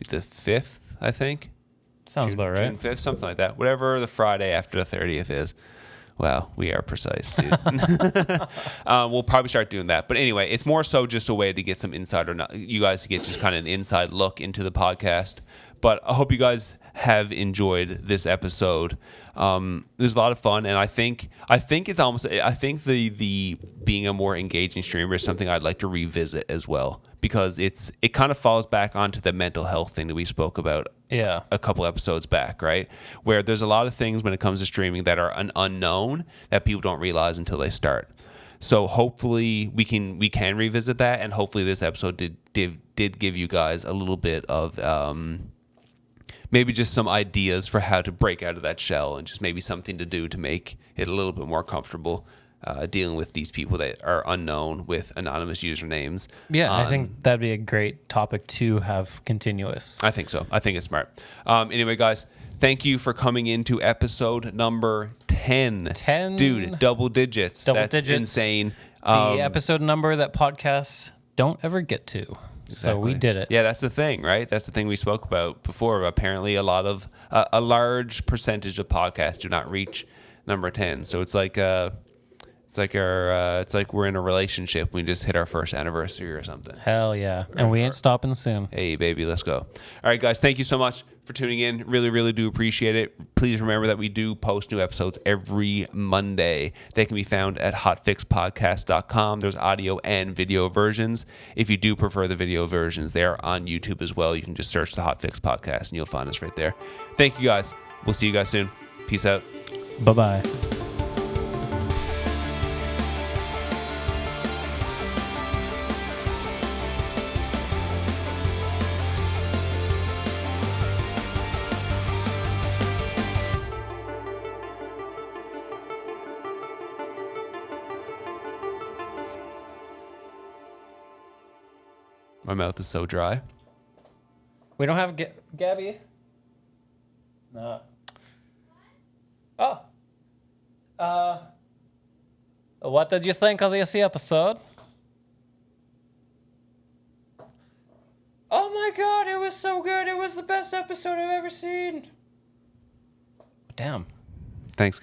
5th, I think? Sounds about right. June 5th, something like that. Whatever the Friday after the 30th is. Wow, we are precise, dude. We'll probably start doing that. But anyway, it's more so just a way to get some you guys to get just kind of an inside look into the podcast. But I hope you guys have enjoyed this episode. It was a lot of fun, and I think the being a more engaging streamer is something I'd like to revisit as well, because it kind of falls back onto the mental health thing that we spoke about a couple episodes back, right? Where there's a lot of things when it comes to streaming that are an unknown that people don't realize until they start. So hopefully we can revisit that, and hopefully this episode did give you guys a little bit of maybe just some ideas for how to break out of that shell, and just maybe something to do to make it a little bit more comfortable dealing with these people that are unknown with anonymous usernames. Yeah, I think that'd be a great topic to have continuous. I think so. I think it's smart. Anyway, guys, thank you for coming into episode number 10. 10. Dude, double digits. That's insane. The episode number that podcasts don't ever get to. Exactly. So we did it. Yeah, that's the thing, right? That's the thing we spoke about before. Apparently, a large percentage of podcasts do not reach number 10. So it's like we're in a relationship. We just hit our first anniversary or something. Hell yeah. And we ain't stopping soon. Hey, baby, let's go. All right, guys, thank you so much for tuning in. Really, really do appreciate it. Please remember that we do post new episodes every Monday. They can be found at hotfixpodcast.com. There's audio and video versions. If you do prefer the video versions, they are on YouTube as well. You can just search the Hotfix Podcast, and you'll find us right there. Thank you, guys. We'll see you guys soon. Peace out. Bye-bye. My mouth is so dry. We don't have Gabby? No. Oh. What did you think of this episode? Oh my god, it was so good. It was the best episode I've ever seen. Damn. Thanks, guys.